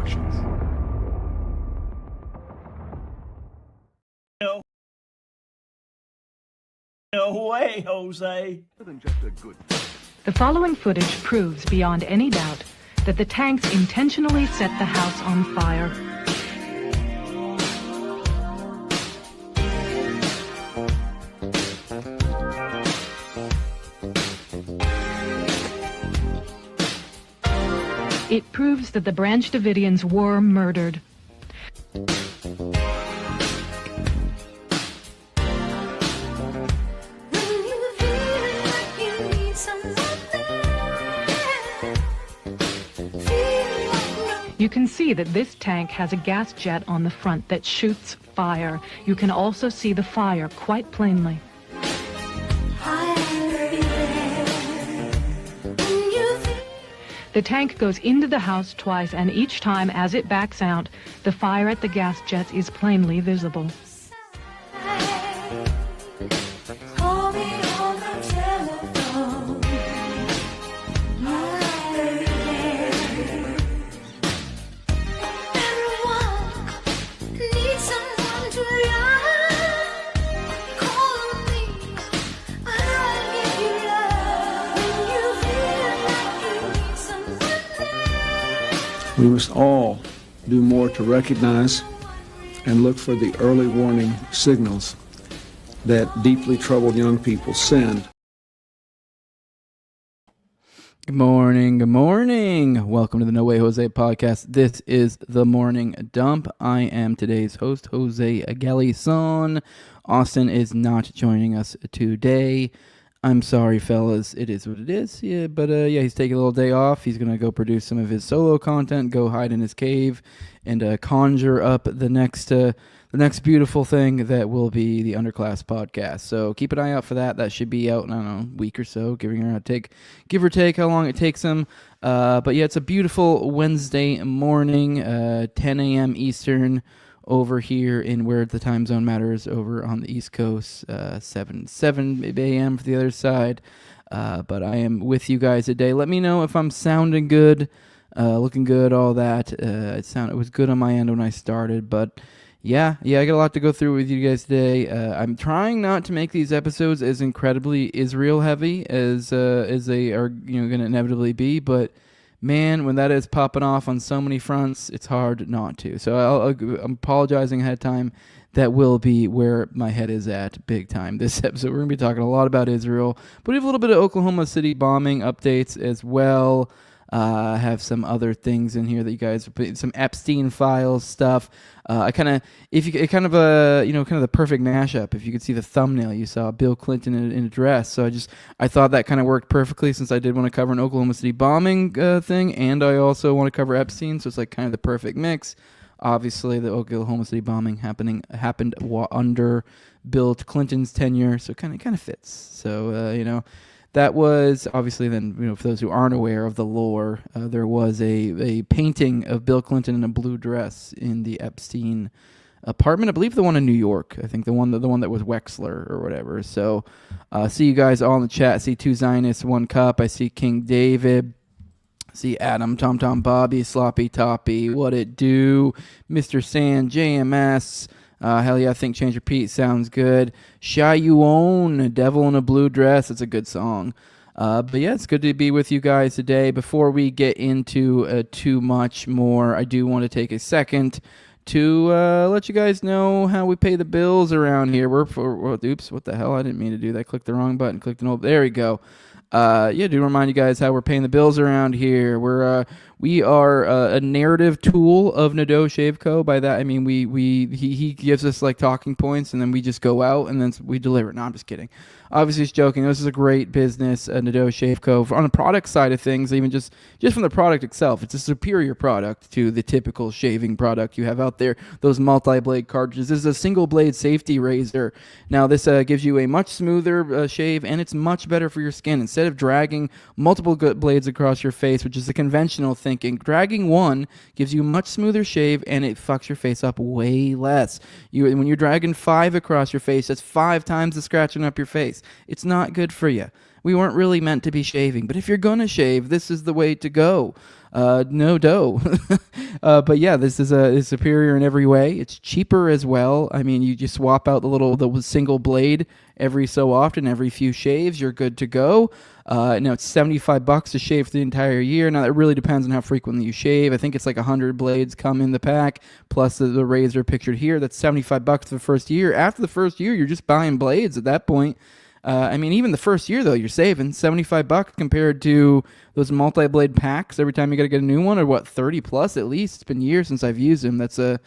Productions. No way, Jose. The following footage proves beyond any doubt that the tanks intentionally set the house on fire. It proves that the Branch Davidians were murdered. You can see that this tank has a gas jet on the front that shoots fire. You can also see the fire quite plainly. The tank goes into the house twice, and each time as it backs out, the fire at the gas jets is plainly visible. We must all do more to recognize and look for the early warning signals that deeply troubled young people send. Good morning, good morning. Welcome to the No Way Jose podcast. This is the Morning Dump. I am today's host, Jose Galison. Austin is not joining us today. I'm sorry, fellas. It is what it is. Yeah, but he's taking a little day off. He's gonna go produce some of his solo content, go hide in his cave, and conjure up the next beautiful thing that will be the Underclass podcast. So keep an eye out for that. That should be out in, I don't know, a week or so, give or take how long it takes him. But yeah, it's a beautiful Wednesday morning, 10 a.m. Eastern. Over here in where the time zone matters, over on the East Coast, 7 a.m. for the other side. But I am with you guys today. Let me know if I'm sounding good, looking good, all that. It was good on my end when I started, but yeah, I got a lot to go through with you guys today. I'm trying not to make these episodes as incredibly Israel heavy as they are, going to inevitably be, but man, when that is popping off on so many fronts, it's hard not to. So I'm apologizing ahead of time. That will be where my head is at big time this episode. We're going to be talking a lot about Israel, but we have a little bit of Oklahoma City bombing updates as well. I have some other things in here that you guys put some Epstein files stuff. Kind of the perfect mashup. If you could see the thumbnail, you saw Bill Clinton in a dress. So I thought that kind of worked perfectly since I did want to cover an Oklahoma City bombing thing, and I also want to cover Epstein. So it's like kind of the perfect mix. Obviously, the Oklahoma City bombing happened under Bill Clinton's tenure, so kind of fits. So that was, obviously, then, for those who aren't aware of the lore, there was a painting of Bill Clinton in a blue dress in the Epstein apartment. I believe the one in New York. I think the one that was Wexler or whatever. So, see you guys all in the chat. I see Two Zionists, One Cup. I see King David. I see Adam, Tom Tom, Bobby, Sloppy Toppy. What it do? Mr. Sand, JMS. Hell yeah, I think Change Repeat sounds good. Shy You Own, Devil in a Blue Dress. It's a good song. But yeah, it's good to be with you guys today. Before we get into too much more, I do want to take a second to let you guys know how we pay the bills around here. Oops, what the hell? I didn't mean to do that. Clicked the wrong button. There we go. Do remind you guys how we're paying the bills around here. We are a narrative tool of Nadeau Shave Co. By that I mean he gives us like talking points, and then we just go out and then we deliver. No, I'm just kidding. Obviously, he's joking. This is a great business, Nadeau Shave Co. On the product side of things, even just from the product itself, it's a superior product to the typical shaving product you have out there. Those multi-blade cartridges. This is a single blade safety razor. Now, this gives you a much smoother shave, and it's much better for your skin. Instead of dragging multiple blades across your face, which is the conventional thinking, dragging one gives you a much smoother shave, and it fucks your face up way less. When you're dragging 5 across your face, that's 5 times the scratching up your face. It's not good for you. we weren't really meant to be shaving. But if you're going to shave, this is the way to go. No dough. But yeah, this is superior in every way. It's cheaper as well. I mean, you just swap out the single blade every so often, every few shaves, you're good to go. Now it's $75 to shave for the entire year. Now that really depends on how frequently you shave. I think it's like 100 blades come in the pack, plus the razor pictured here. That's $75 for the first year. After the first year, you're just buying blades at that point. I mean, even the first year, though, you're saving $75 compared to those multi-blade packs every time you got to get a new one, or what, 30 plus at least. It's been years since I've used them. That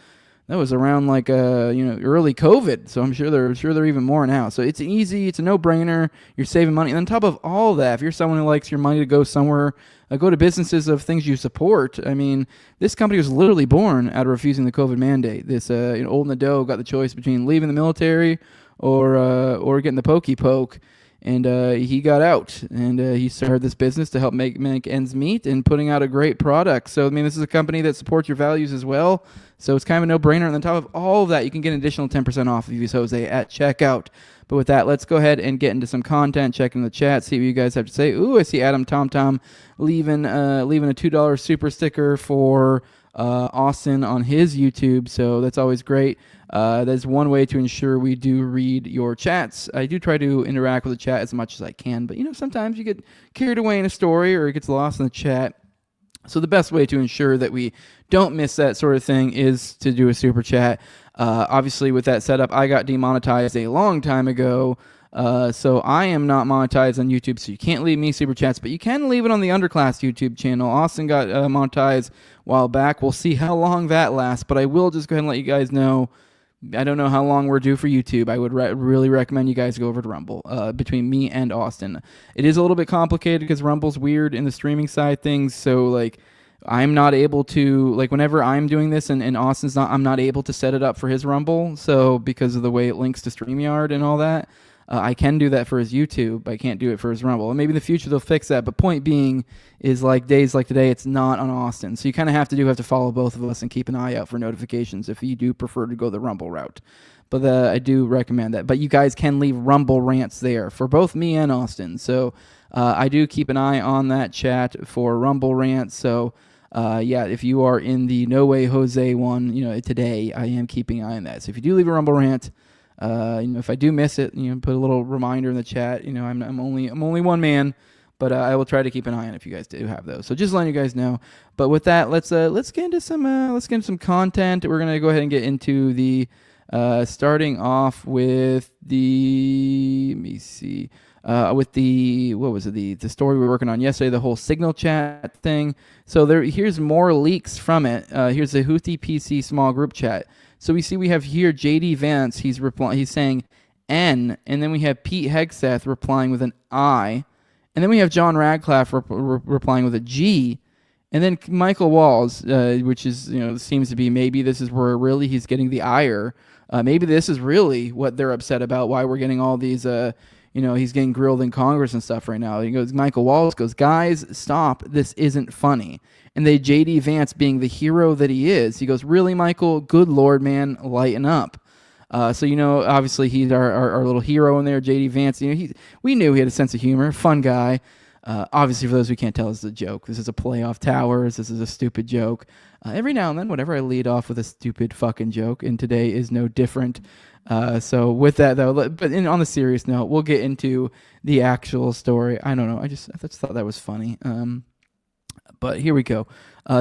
was around like early COVID, so I'm sure they're even more now. So it's easy, it's a no-brainer. You're saving money, and on top of all that, if you're someone who likes your money to go somewhere, go to businesses of things you support. I mean, this company was literally born out of refusing the COVID mandate. This old Nadeau got the choice between leaving the military or getting the pokey poke, and he got out, and he started this business to help make ends meet and putting out a great product. So I mean, this is a company that supports your values as well. So it's kind of a no-brainer. And on top of all of that, you can get an additional 10% off if you use Jose at checkout. But with that, let's go ahead and get into some content. Check in the chat, see what you guys have to say. Ooh, I see Adam TomTom leaving a $2 super sticker for Austin on his YouTube. So that's always great. That's one way to ensure we do read your chats. I do try to interact with the chat as much as I can, but sometimes you get carried away in a story or it gets lost in the chat. So the best way to ensure that we don't miss that sort of thing is to do a super chat. Obviously, with that setup, I got demonetized a long time ago. So I am not monetized on YouTube, so you can't leave me super chats, but you can leave it on the Underclass YouTube channel. Austin got monetized a while back. We'll see how long that lasts, but I will just go ahead and let you guys know. I don't know how long we're due for YouTube. I would really recommend you guys go over to Rumble between me and Austin. It is a little bit complicated because Rumble's weird in the streaming side things. So like I'm not able to, like whenever I'm doing this and Austin's not, I'm not able to set it up for his Rumble. So because of the way it links to StreamYard and all that, I can do that for his YouTube. I can't do it for his Rumble. And maybe in the future they'll fix that. But point being is like days like today, it's not on Austin. So you kind of have to follow both of us and keep an eye out for notifications if you do prefer to go the Rumble route. But I do recommend that. But you guys can leave Rumble rants there for both me and Austin. So I do keep an eye on that chat for Rumble rants. So yeah, if you are in the No Way Jose one, today, I am keeping an eye on that. So if you do leave a Rumble rant, if I do miss it, put a little reminder in the chat. I'm only one man, but I will try to keep an eye on it if you guys do have those. So just letting you guys know. But with that, let's get into some content. We're gonna go ahead and get into the starting off with the with the story we were working on yesterday, the whole signal chat thing. So here's more leaks from it. Here's the Houthi PC small group chat. So we have here JD Vance, he's saying N, and then we have Pete Hegseth replying with an I, and then we have John Radcliffe replying with a G, and then Michael Walls, which is, seems to be maybe this is where really he's getting the ire. Maybe this is really what they're upset about, why we're getting all these, he's getting grilled in Congress and stuff right now. Michael Walls goes, guys, stop, this isn't funny. And J.D. Vance, being the hero that he is, he goes, really, Michael? Good Lord, man, lighten up. So, obviously he's our little hero in there, J.D. Vance. We knew he had a sense of humor, fun guy. Obviously, for those who can't tell, this is a joke. This is a play off Towers. This is a stupid joke. Every now and then, whenever I lead off with a stupid fucking joke, and today is no different. So with that, though, but on the serious note, we'll get into the actual story. I don't know. I just thought that was funny. But here we go.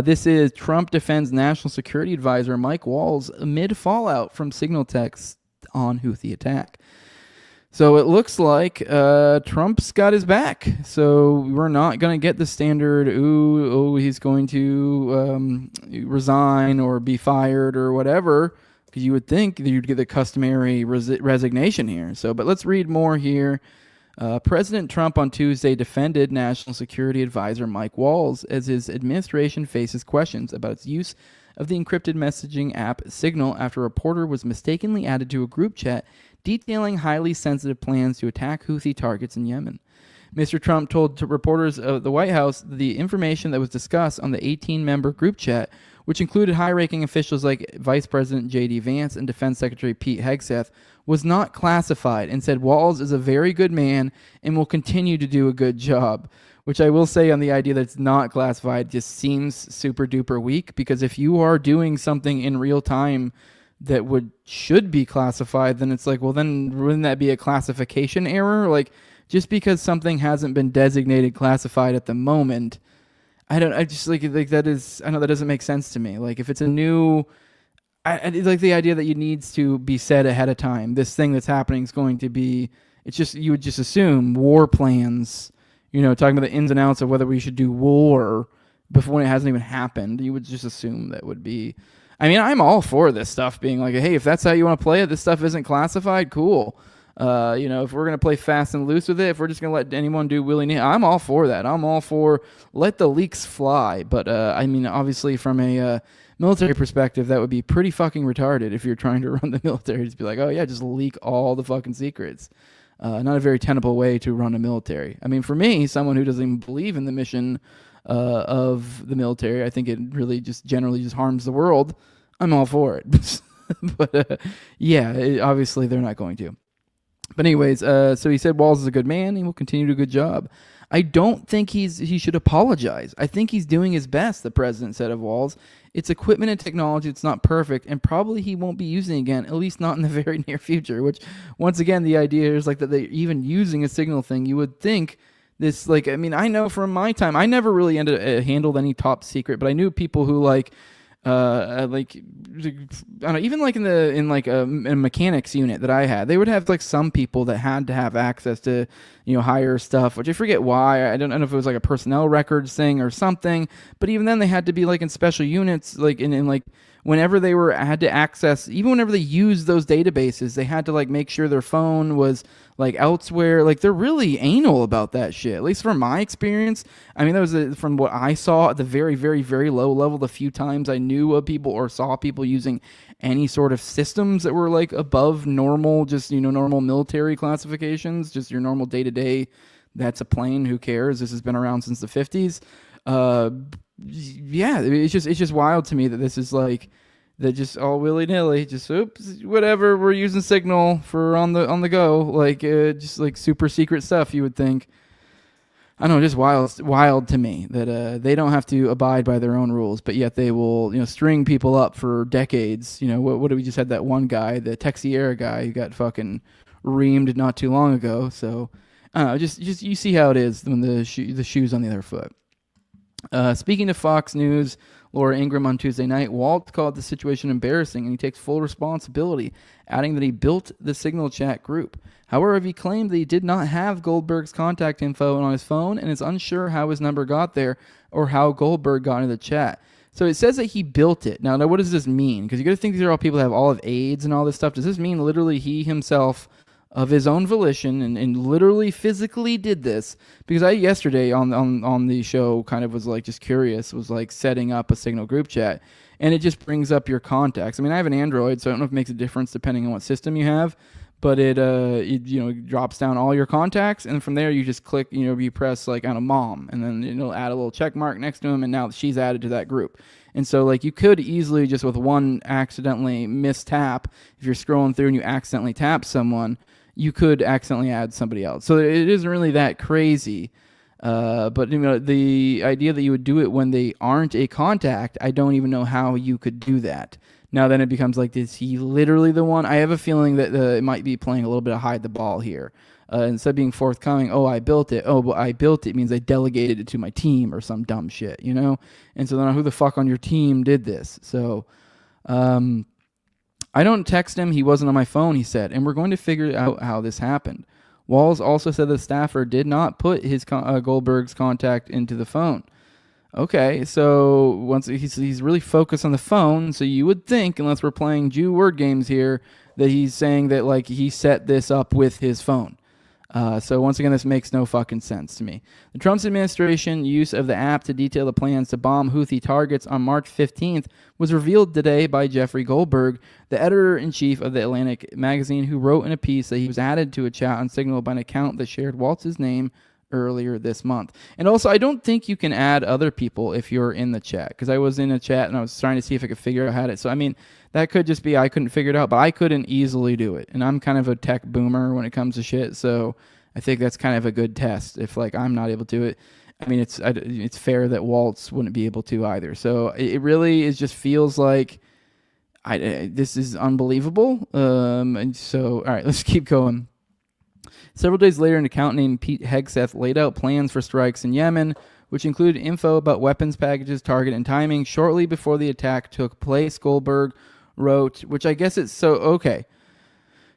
This is Trump defends National Security Advisor Mike Walls amid fallout from signal texts on Houthi attack. So it looks like Trump's got his back. So we're not going to get the standard, he's going to resign or be fired or whatever, because you would think that you'd get the customary resignation here. But let's read more here. President Trump on Tuesday defended National Security Advisor Mike Walls as his administration faces questions about its use of the encrypted messaging app Signal after a reporter was mistakenly added to a group chat detailing highly sensitive plans to attack Houthi targets in Yemen. Mr. Trump told reporters of the White House the information that was discussed on the 18-member group chat which included high-ranking officials like Vice President J.D. Vance and Defense Secretary Pete Hegseth, was not classified and said Walls is a very good man and will continue to do a good job. Which I will say on the idea that it's not classified just seems super duper weak, because if you are doing something in real time that should be classified, then it's like, well, then wouldn't that be a classification error? Like, just because something hasn't been designated classified at the moment, I just like that is, I know that doesn't make sense to me. Like, if it's a new, I like the idea that it needs to be said ahead of time. This thing that's happening is going to be, it's just, you would just assume war plans, talking about the ins and outs of whether we should do war before when it hasn't even happened. You would just assume that would be, I mean, I'm all for this stuff being like, hey, if that's how you want to play it, this stuff isn't classified, cool. If we're going to play fast and loose with it, if we're just going to let anyone do willy-nilly, I'm all for that. I'm all for let the leaks fly. But, I mean, obviously from a military perspective, that would be pretty fucking retarded if you're trying to run the military. Just be like, oh, yeah, just leak all the fucking secrets. Not a very tenable way to run a military. I mean, for me, someone who doesn't even believe in the mission of the military, I think it really just generally just harms the world. I'm all for it. But, obviously they're not going to. But anyways, so he said Walls is a good man. He will continue to do a good job. I don't think he should apologize. I think he's doing his best, the president said of Walls. It's equipment and technology. It's not perfect, and probably he won't be using again, at least not in the very near future, which, once again, the idea is like that they're even using a signal thing. You would think this, like, I mean, I know from my time, I never really handled any top secret, but I knew people who, like, I don't know, even like in a mechanics unit that I had, they would have like some people that had to have access to, higher stuff, which I forget why. I don't know if it was like a personnel records thing or something, but even then they had to be like in special units, like in like whenever they had to access, even whenever they used those databases, they had to like make sure their phone was like elsewhere. Like, they're really anal about that shit, at least from my experience. I mean, that was from what I saw at the very, very, very low level, the few times I knew of people or saw people using any sort of systems that were like above normal, just, normal military classifications, just your normal day-to-day, that's a plane, who cares? This has been around since the 50s. It's just wild to me that this is like, that just all willy-nilly, just oops, whatever, we're using Signal for on the go, like just like super secret stuff. You would think, I don't know, just wild to me that they don't have to abide by their own rules, but yet they will string people up for decades. What did we just had that one guy, the Texiera guy, who got fucking reamed not too long ago. So I don't know, just you see how it is when the shoe's on the other foot. Speaking to Fox News, Laura Ingraham on Tuesday night, Walt called the situation embarrassing and he takes full responsibility, adding that he built the Signal chat group. However, he claimed that he did not have Goldberg's contact info on his phone and is unsure how his number got there or how Goldberg got into the chat. So it says that he built it. Now what does this mean? Because you got to think these are all people that have all of AIDS and all this stuff. Does this mean literally he himself, of his own volition, and literally physically did this? Because I yesterday on the show kind of was like just curious, was like setting up a Signal group chat, and it just brings up your contacts. I mean, I have an Android, so I don't know if it makes a difference depending on what system you have, but it drops down all your contacts, and from there you just click, you press like on a mom, and then it'll add a little check mark next to him, and now she's added to that group. And so like you could easily just with one accidentally mistap, if you're scrolling through and you accidentally tap someone, you could accidentally add somebody else. So it isn't really that crazy. But the idea that you would do it when they aren't a contact, I don't even know how you could do that. Now then it becomes like, is he literally the one? I have a feeling that it might be playing a little bit of hide the ball here. Instead of being forthcoming, I built it. I built it means I delegated it to my team or some dumb shit, And so then who the fuck on your team did this? So, I don't text him. He wasn't on my phone, he said, and we're going to figure out how this happened. Walls also said the staffer did not put his Goldberg's contact into the phone. Okay, so once he's really focused on the phone, so you would think, unless we're playing Jew word games here, that he's saying that like he set this up with his phone. So once again, this makes no fucking sense to me. The Trump administration use of the app to detail the plans to bomb Houthi targets on March 15th was revealed today by Jeffrey Goldberg, the editor-in-chief of The Atlantic magazine, who wrote in a piece that he was added to a chat on Signal by an account that shared Waltz's name earlier this month. And also, I don't think you can add other people if you're in the chat, because I was in a chat and I was trying to see if I could figure out how to. So, I mean, that could just be I couldn't figure it out, but I couldn't easily do it. And I'm kind of a tech boomer when it comes to shit, so I think that's kind of a good test. If, like, I'm not able to do it, I mean, it's fair that Waltz wouldn't be able to either. So it really is just feels like this is unbelievable. And so, all right, let's keep going. Several days later, an accountant named Pete Hegseth laid out plans for strikes in Yemen, which included info about weapons packages, target, and timing. Shortly before the attack took place, Goldberg wrote, which I guess it's so, okay.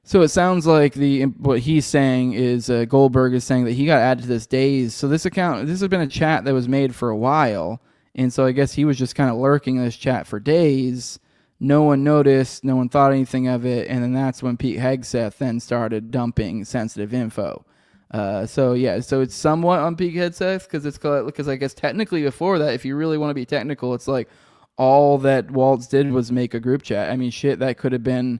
So it sounds like what he's saying is Goldberg is saying that he got added to this days. So this has been a chat that was made for a while. And so I guess he was just kind of lurking in this chat for days. No one noticed. No one thought anything of it. And then that's when Pete Hegseth then started dumping sensitive info. So it's somewhat on Pete Hegseth because I guess technically before that, if you really want to be technical, it's like all that Waltz did was make a group chat. I mean, shit, that could have been...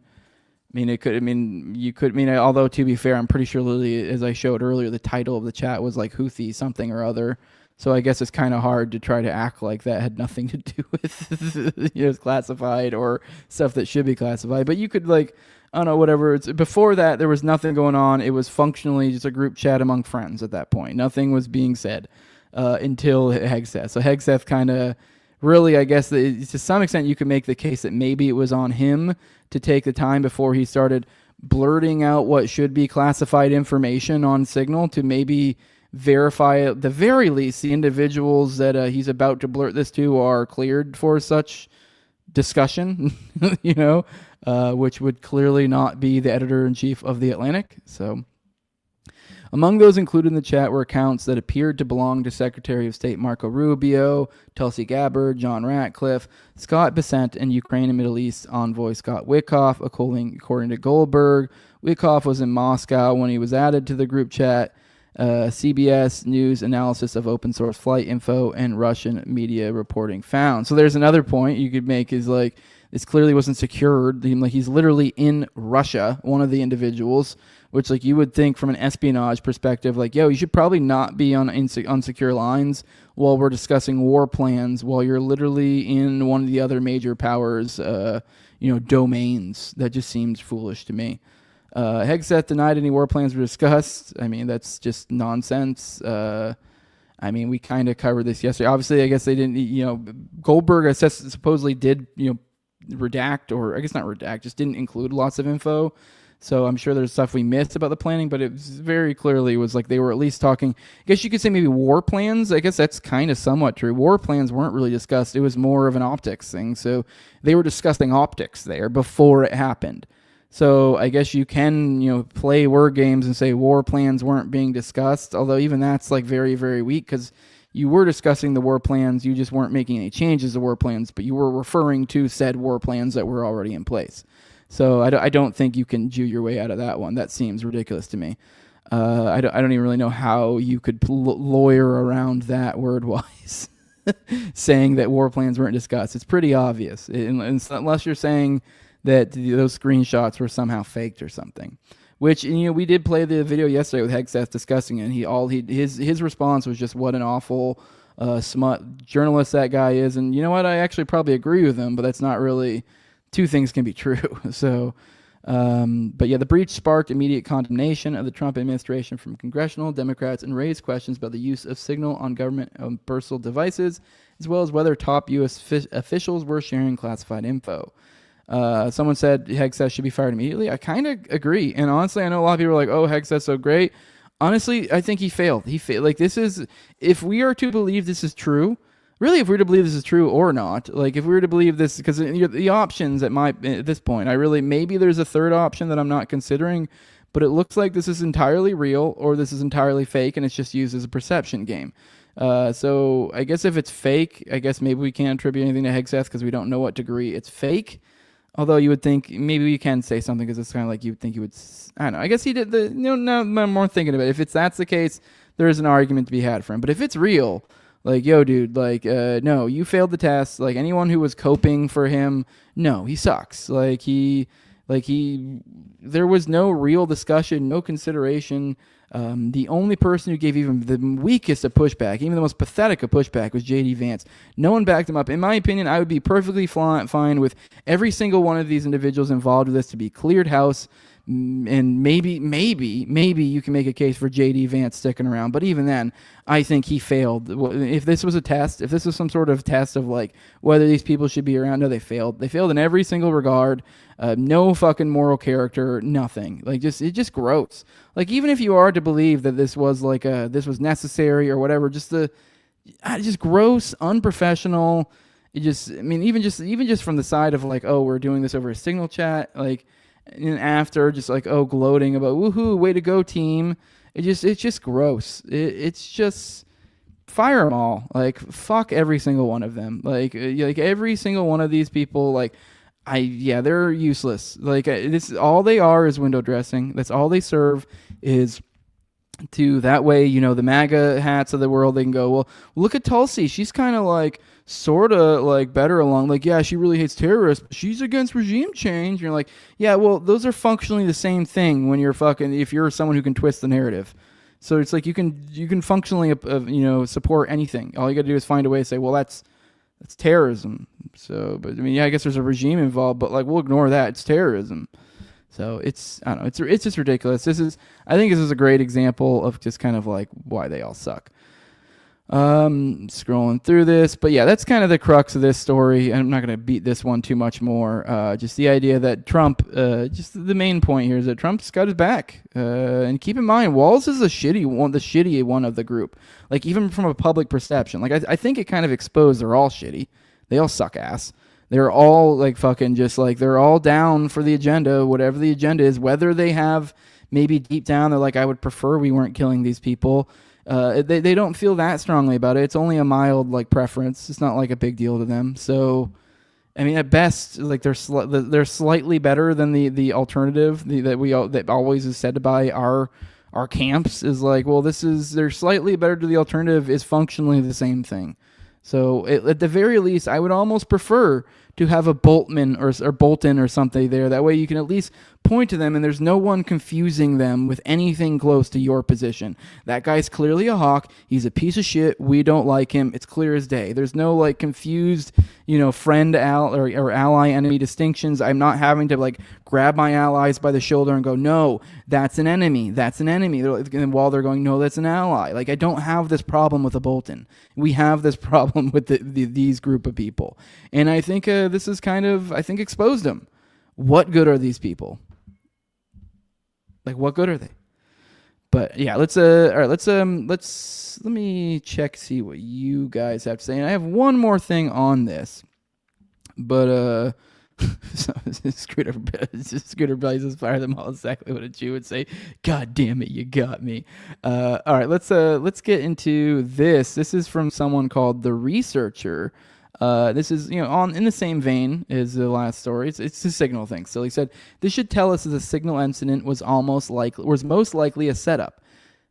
although to be fair, I'm pretty sure literally, as I showed earlier, the title of the chat was like Houthi something or other. So I guess it's kind of hard to try to act like that had nothing to do with it's classified or stuff that should be classified. But you could I don't know, whatever. Before that, there was nothing going on. It was functionally just a group chat among friends at that point. Nothing was being said until Hegseth. So Hegseth kind of really, I guess, to some extent, you could make the case that maybe it was on him to take the time before he started blurting out what should be classified information on Signal to maybe verify, at the very least, the individuals that he's about to blurt this to are cleared for such discussion, which would clearly not be the editor-in-chief of The Atlantic. So among those included in the chat were accounts that appeared to belong to Secretary of State Marco Rubio, Tulsi Gabbard, John Ratcliffe, Scott Bessent, and Ukraine and Middle East envoy Scott Witkoff. According to Goldberg, Witkoff was in Moscow when he was added to the group chat. CBS News analysis of open source flight info and Russian media reporting found. So there's another point you could make is like, this clearly wasn't secured. He's literally in Russia, one of the individuals, which like you would think from an espionage perspective, like, yo, you should probably not be on unsecure lines while we're discussing war plans while you're literally in one of the other major powers, domains. That just seems foolish to me. Hegseth denied any war plans were discussed. I mean, that's just nonsense. We kind of covered this yesterday. Obviously, I guess they didn't, Goldberg supposedly did, redact, or I guess not redact, just didn't include lots of info. So I'm sure there's stuff we missed about the planning, but it was very clearly was like they were at least talking, I guess you could say maybe war plans. I guess that's kind of somewhat true. War plans weren't really discussed. It was more of an optics thing. So they were discussing optics there before it happened. So I guess you can, play word games and say war plans weren't being discussed, although even that's like very, very weak because you were discussing the war plans. You just weren't making any changes to war plans, but you were referring to said war plans that were already in place. So I don't think you can Jew your way out of that one. That seems ridiculous to me. I don't even really know how you could lawyer around that word-wise, saying that war plans weren't discussed. It's pretty obvious, unless you're saying that those screenshots were somehow faked or something. Which, we did play the video yesterday with Hegseth discussing it, and his response was just what an awful smut journalist that guy is. And you know what? I actually probably agree with him, but that's not really... Two things can be true. So, but yeah, the breach sparked immediate condemnation of the Trump administration from congressional Democrats and raised questions about the use of Signal on government personal devices, as well as whether top U.S. officials were sharing classified info. Someone said Hegseth should be fired immediately. I kind of agree. And honestly, I know a lot of people are like, oh, Hegseth's so great. Honestly, I think he failed. Like, this is, if we are to believe this is true, really, if we were to believe this is true or not, like if we were to believe this, because the options at this point, maybe there's a third option that I'm not considering, but it looks like this is entirely real or this is entirely fake and it's just used as a perception game. So I guess if it's fake, I guess maybe we can't attribute anything to Hegseth because we don't know what degree it's fake. Although you would think maybe we can say something because it's kind of like you would think you would, I don't know. I guess he did now I'm more thinking about it. If that's the case, there is an argument to be had for him. But if it's real, like, yo, dude, like, no, you failed the test. Like, anyone who was coping for him, no, he sucks. There was no real discussion, no consideration The only person who gave even the weakest of pushback, even the most pathetic of pushback, was J.D. Vance. No one backed him up. In my opinion, I would be perfectly fine with every single one of these individuals involved with this to be cleared house. And maybe you can make a case for J.D. Vance sticking around. But even then, I think he failed. If this was a test, if this was some sort of test of like whether these people should be around, no, they failed. They failed in every single regard. No fucking moral character, nothing. Like it's just gross. Like even if you are to believe that this was like this was necessary or whatever, just gross, unprofessional. Even just from the side of like, oh, we're doing this over a signal chat, like. And after, just like, oh, gloating about, woohoo, way to go, team. It's just gross. It's just fire them all. Like, fuck every single one of them. Like every single one of these people, like, they're useless. Like, this all they are is window dressing. That's all they serve is to that way, the MAGA hats of the world, they can go, well, look at Tulsi. She's kind of like, sort of like better along. Like, yeah, she really hates terrorists, but she's against regime change. And you're like, yeah, well, those are functionally the same thing when you're if you're someone who can twist the narrative. So it's like you can functionally, support anything. All you got to do is find a way to say, well, that's terrorism. So, but I guess there's a regime involved, but like, we'll ignore that. It's terrorism. So I don't know. It's just ridiculous. I think this is a great example of just kind of like why they all suck. Scrolling through this, but yeah, that's kind of the crux of this story. I'm not going to beat this one too much more. Just the idea that Trump, just the main point here is that Trump's got his back. And keep in mind, Walz is the shitty one of the group. Like even from a public perception, like I think it kind of exposed they're all shitty. They all suck ass. They're all like fucking just like they're all down for the agenda, whatever the agenda is. Whether they have maybe deep down they're like, I would prefer we weren't killing these people. They don't feel that strongly about it. It's only a mild like preference. It's not like a big deal to them. So, at best, like they're slightly better than the alternative that always is said by our camps is like, well, they're slightly better to the alternative is functionally the same thing. So at the very least, I would almost prefer to have a Bolton or something there. That way you can at least point to them and there's no one confusing them with anything close to your position. That guy's clearly a hawk. He's a piece of shit. We don't like him. It's clear as day. There's no like confused, friend or ally enemy distinctions. I'm not having to like grab my allies by the shoulder and go, no, that's an enemy. That's an enemy. And while they're going, no, that's an ally. Like I don't have this problem with a Bolton. We have this problem with these group of people. And I think this is kind of, exposed them. What good are these people? Like, what good are they? But yeah, let me check, see what you guys have to say. And I have one more thing on this, but Scooter Blaze is fire them all, exactly what a Jew would say. God damn it, you got me. All right, let's get into this. This is from someone called The Researcher. This is, in the same vein as the last story. It's a signal thing. So he said, this should tell us that the signal incident was most likely a setup.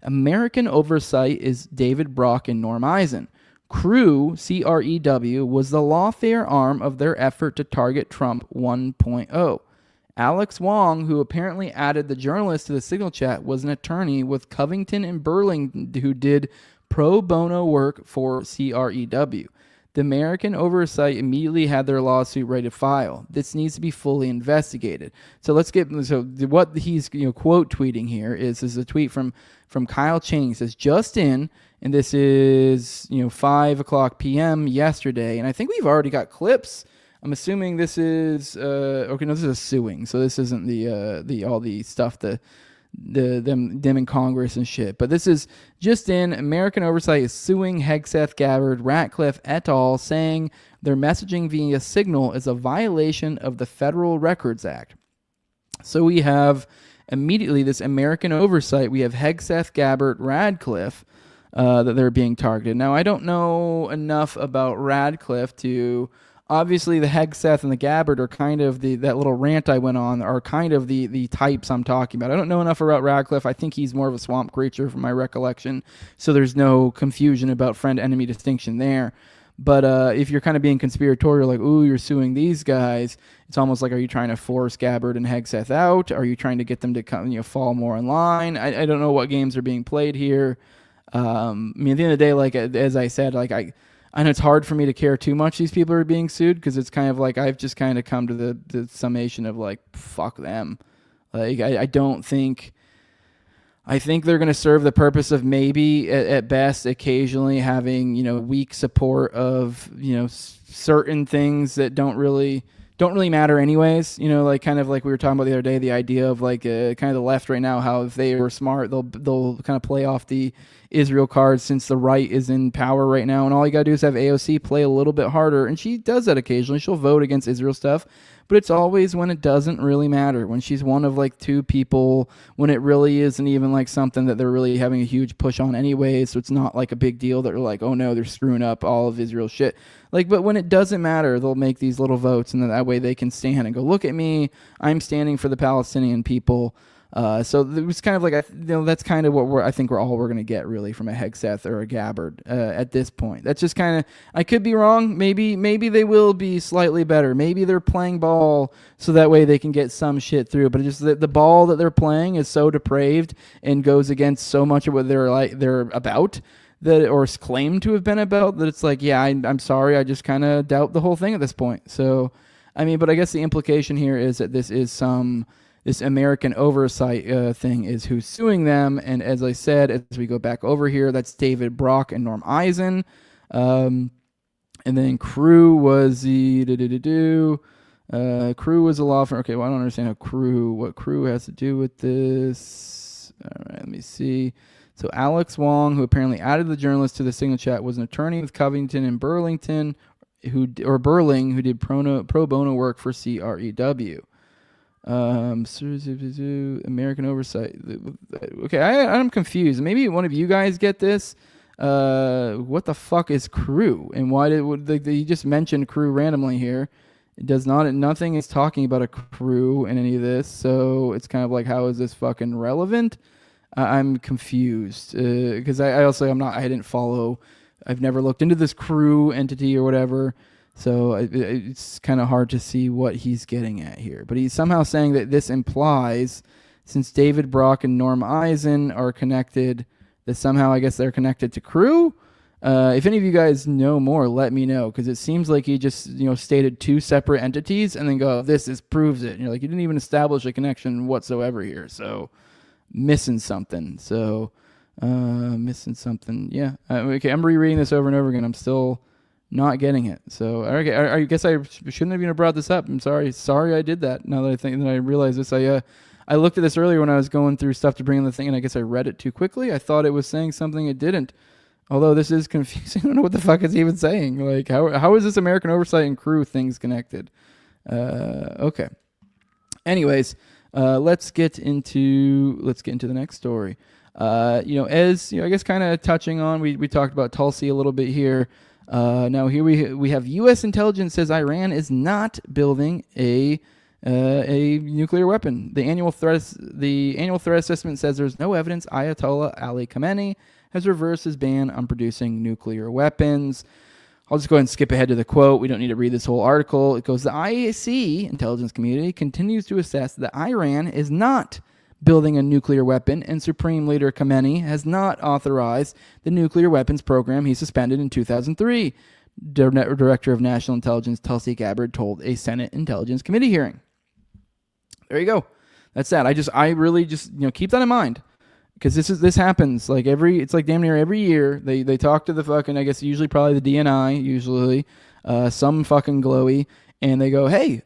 American oversight is David Brock and Norm Eisen. Crew, CREW, was the lawfare arm of their effort to target Trump 1.0. Alex Wong, who apparently added the journalist to the signal chat, was an attorney with Covington and Burlington who did pro bono work for CREW. The American oversight immediately had their lawsuit ready to file. This needs to be fully investigated. So what he's quote tweeting here is a tweet from Kyle Chang. He says, just in, and this is 5:00 p.m. yesterday, and I think we've already got clips. I'm assuming this is this is a suing, so this isn't the all the stuff them in Congress and shit. But this is just in. American Oversight is suing Hegseth, Gabbard, Ratcliffe et al., saying their messaging via Signal is a violation of the Federal Records Act. So we have immediately this American Oversight. We have Hegseth, Gabbard, Radcliffe that they're being targeted. Now, I don't know enough about Radcliffe to... Obviously, the Hegseth and the Gabbard are kind of that little rant I went on are kind of the types I'm talking about. I don't know enough about Radcliffe. I think he's more of a swamp creature from my recollection, so there's no confusion about friend-enemy distinction there. But if you're kind of being conspiratorial, like, ooh, you're suing these guys, it's almost like, are you trying to force Gabbard and Hegseth out? Are you trying to get them to come, fall more in line? I don't know what games are being played here. I mean, at the end of the day, like, as I said, like, I know it's hard for me to care too much these people are being sued, because it's kind of like I've just kind of come to the summation of, like, fuck them. Like, I don't think... I think they're going to serve the purpose of maybe at best occasionally having, weak support of, certain things that don't really matter anyways. Like, kind of like we were talking about the other day, the idea of, like, kind of the left right now, how if they were smart, they'll kind of play off the Israel cards since the right is in power right now. And all you got to do is have AOC play a little bit harder. And she does that occasionally. She'll vote against Israel stuff. But it's always when it doesn't really matter, when she's one of, like, two people, when it really isn't even, like, something that they're really having a huge push on anyway, so it's not, like, a big deal that they're like, oh, no, they're screwing up all of Israel's shit. Like, but when it doesn't matter, they'll make these little votes, and then that way they can stand and go, look at me, I'm standing for the Palestinian people. So it was kind of like, that's kind of what I think we're going to get, really, from a Hegseth or a Gabbard at this point. That's just kind of, I could be wrong. Maybe they will be slightly better. Maybe they're playing ball so that way they can get some shit through. But it's just the ball that they're playing is so depraved and goes against so much of what they're about, that, or claim to have been about, that it's like, yeah, I'm sorry, I just kind of doubt the whole thing at this point. So, I mean, but I guess the implication here is that this American oversight thing is who's suing them. And as I said, as we go back over here, that's David Brock and Norm Eisen. And then Crew was Crew was a law firm. Okay, well, I don't understand what Crew has to do with this. All right, let me see. So Alex Wong, who apparently added the journalist to the Signal chat, was an attorney with Covington and Burling, who did pro bono work for CREW. American oversight. Okay, I'm confused. Maybe one of you guys get this. What the fuck is Crew, and why you just mentioned Crew randomly here? It does not. Nothing is talking about a crew in any of this, so it's kind of like, how is this fucking relevant? I'm confused because I didn't follow. I've never looked into this Crew entity or whatever. So it's kind of hard to see what he's getting at here. But he's somehow saying that this implies, since David Brock and Norm Eisen are connected, that somehow, I guess, they're connected to Crew. If any of you guys know more, let me know, because it seems like he just stated two separate entities and then go, this proves it. And you're like, you didn't even establish a connection whatsoever here. So missing something. Yeah. Okay, I'm rereading this over and over again. I'm still not getting it. So okay, I guess I shouldn't have even brought this up. I'm sorry I did that. Now that I realize this, I looked at this earlier when I was going through stuff to bring in the thing, and I guess I read it too quickly. I thought it was saying something it didn't. Although this is confusing. I don't know what the fuck it's even saying. Like, how is this American oversight and Crew things connected? Okay. Anyways, let's get into the next story. I guess kind of touching on, we talked about Tulsi a little bit here. Now here we have U.S. intelligence says Iran is not building a nuclear weapon. The annual threat assessment says there's no evidence Ayatollah Ali Khamenei has reversed his ban on producing nuclear weapons. I'll just go ahead and skip ahead to the quote. We don't need to read this whole article. It goes, the IAC, intelligence community, continues to assess that Iran is not building a nuclear weapon, and Supreme Leader Khamenei has not authorized the nuclear weapons program he suspended in 2003, Director of National Intelligence Tulsi Gabbard told a Senate Intelligence Committee hearing. There you go. That's that. I really just keep that in mind, because this happens like it's like damn near every year. They talk to the fucking, I guess usually probably the DNI, usually some fucking glowy, and they go, hey,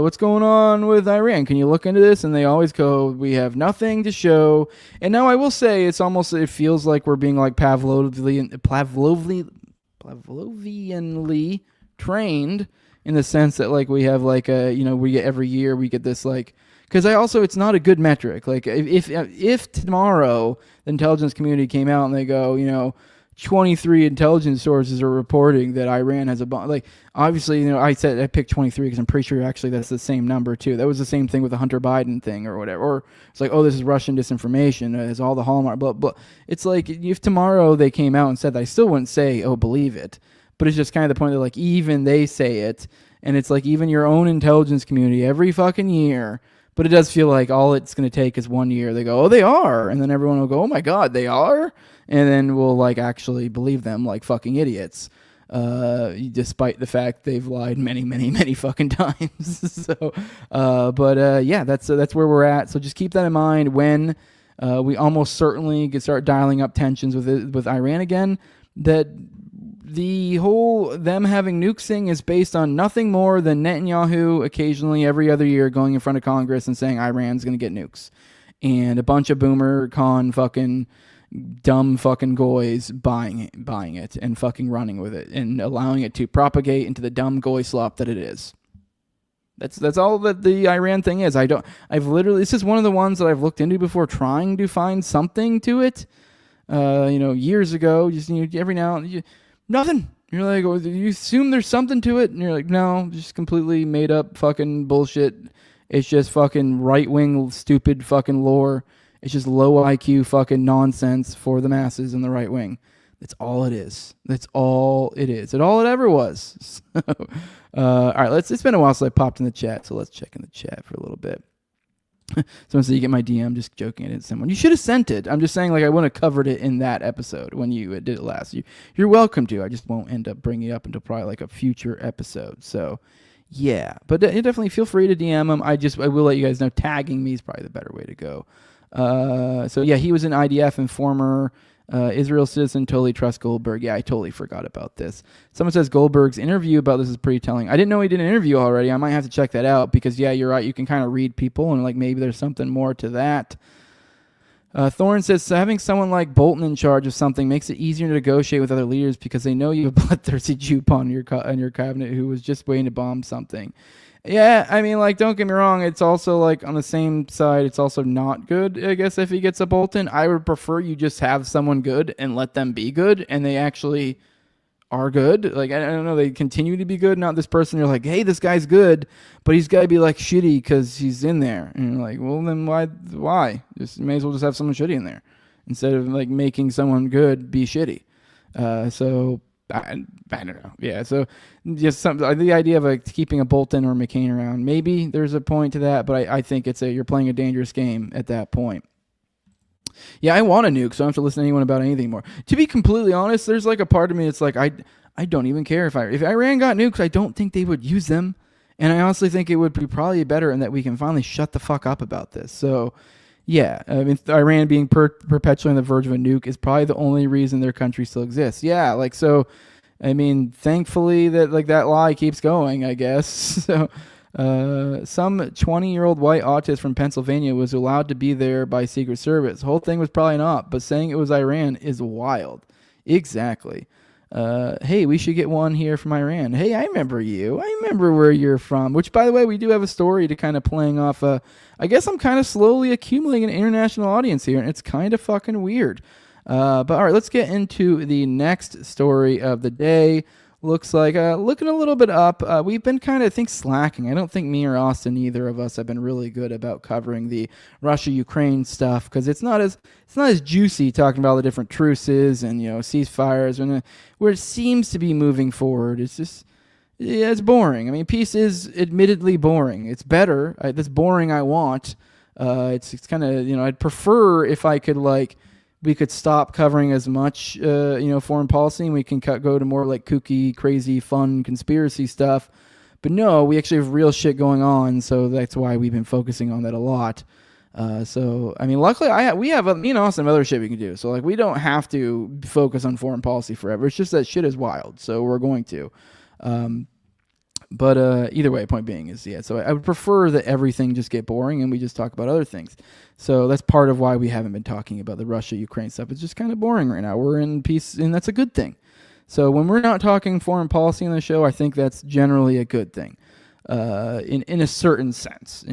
what's going on with Iran? Can you look into this? And they always go, we have nothing to show. And now I will say, it feels like we're being like Pavlovianly trained, in the sense that like we have like we get every year we get this like, because it's not a good metric. Like if tomorrow the intelligence community came out and they go, 23 intelligence sources are reporting that Iran has a bomb. Like, obviously, I picked 23 because I'm pretty sure actually that's the same number too. That was the same thing with the Hunter Biden thing or whatever. Or it's like, oh, this is Russian disinformation. It's all the hallmark. Blah blah. It's like if tomorrow they came out and said that, I still wouldn't say, oh, believe it. but it's just kind of the point that like even they say it, and it's like even your own intelligence community every fucking year. But it does feel like all it's going to take is 1 year. They go, oh, they are. And then everyone will go, oh, my God, they are? And then we'll, like, actually believe them like fucking idiots, despite the fact they've lied many, many, many fucking times. Yeah, that's where we're at. So just keep that in mind when we almost certainly could start dialing up tensions with Iran again, that the whole them having nukes thing is based on nothing more than Netanyahu occasionally every other year going in front of Congress and saying Iran's going to get nukes. And a bunch of boomer con fucking dumb fucking goys buying it and fucking running with it and allowing it to propagate into the dumb goy slop that it is. That's all that the Iran thing is. This is one of the ones that I've looked into before trying to find something to it. Years ago, just every now and then, nothing. You're like, oh, you assume there's something to it, and you're like, no, just completely made up fucking bullshit. It's just fucking right-wing stupid fucking lore. It's just low IQ fucking nonsense for the masses in the right wing. That's all it is. That's all it is. It's all it ever was. All right, it's been a while since I popped in the chat, so let's check in the chat for a little bit. Someone said you get my DM. Just joking. I didn't send one. You should have sent it. I'm just saying, like, I wouldn't have covered it in that episode when you did it last. You're welcome to. I just won't end up bringing it up until probably like a future episode. So, yeah. But definitely feel free to DM them. I will let you guys know. Tagging me is probably the better way to go. So yeah, he was an IDF and former Israel citizen. Totally trust Goldberg. Yeah, I totally forgot about this. Someone says Goldberg's interview about this is pretty telling. I didn't know he did an interview already. I might have to check that out because yeah, you're right. You can kind of read people and like maybe there's something more to that. Thorne says having someone like Bolton in charge of something makes it easier to negotiate with other leaders because they know you have a bloodthirsty Jew on your cabinet who was just waiting to bomb something. Yeah, I mean, like, don't get me wrong. It's also, like, on the same side, it's also not good, I guess, if he gets a Bolton. I would prefer you just have someone good and let them be good, and they actually are good. Like, I don't know, they continue to be good, not this person. You're like, hey, this guy's good, but he's got to be, like, shitty because he's in there. And you're like, well, then why? Just may as well just have someone shitty in there instead of, like, making someone good be shitty. I don't know. Yeah, so just the idea of keeping a Bolton or McCain around, maybe there's a point to that, but I think you're playing a dangerous game at that point. Yeah, I want a nuke, so I don't have to listen to anyone about anything more. To be completely honest, there's like a part of me that's like, I don't even care if Iran got nukes, I don't think they would use them. And I honestly think it would be probably better in that we can finally shut the fuck up about this. So, yeah, I mean, Iran being perpetually on the verge of a nuke is probably the only reason their country still exists. Yeah, like, so, I mean, thankfully that lie keeps going, I guess. So, some 20-year-old white autist from Pennsylvania was allowed to be there by Secret Service. The whole thing was probably not, but saying it was Iran is wild. Exactly. Hey, we should get one here from Iran. Hey, I remember you. I remember where you're from. Which, by the way, we do have a story to kind of playing off. I guess I'm kind of slowly accumulating an international audience here, and it's kind of fucking weird. But all right, let's get into the next story of the day. Looks like looking a little bit up. We've been kind of, I think, slacking. I don't think me or Austin, either of us, have been really good about covering the Russia-Ukraine stuff because it's not as juicy talking about all the different truces and ceasefires and where it seems to be moving forward. It's just it's boring. I mean, peace is admittedly boring. It's better. This boring I want. It's kind of I'd prefer if I could we could stop covering as much, foreign policy, and we can go to more like kooky, crazy, fun conspiracy stuff. But no, we actually have real shit going on, so that's why we've been focusing on that a lot. So, I mean, luckily, we have some other shit we can do. So, we don't have to focus on foreign policy forever. It's just that shit is wild, so we're going to. But either way, point being is, so I would prefer that everything just get boring and we just talk about other things. So that's part of why we haven't been talking about the Russia-Ukraine stuff. It's just kind of boring right now. We're in peace, and that's a good thing. So when we're not talking foreign policy on the show, I think that's generally a good thing. In a certain sense,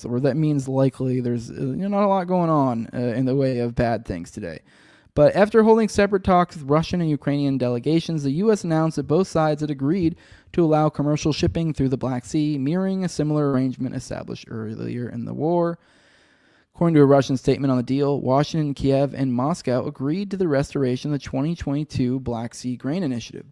where that means likely there's not a lot going on in the way of bad things today. But after holding separate talks with Russian and Ukrainian delegations, the U.S. announced that both sides had agreed to allow commercial shipping through the Black Sea, mirroring a similar arrangement established earlier in the war. According to a Russian statement on the deal, Washington, Kiev, and Moscow agreed to the restoration of the 2022 Black Sea Grain Initiative.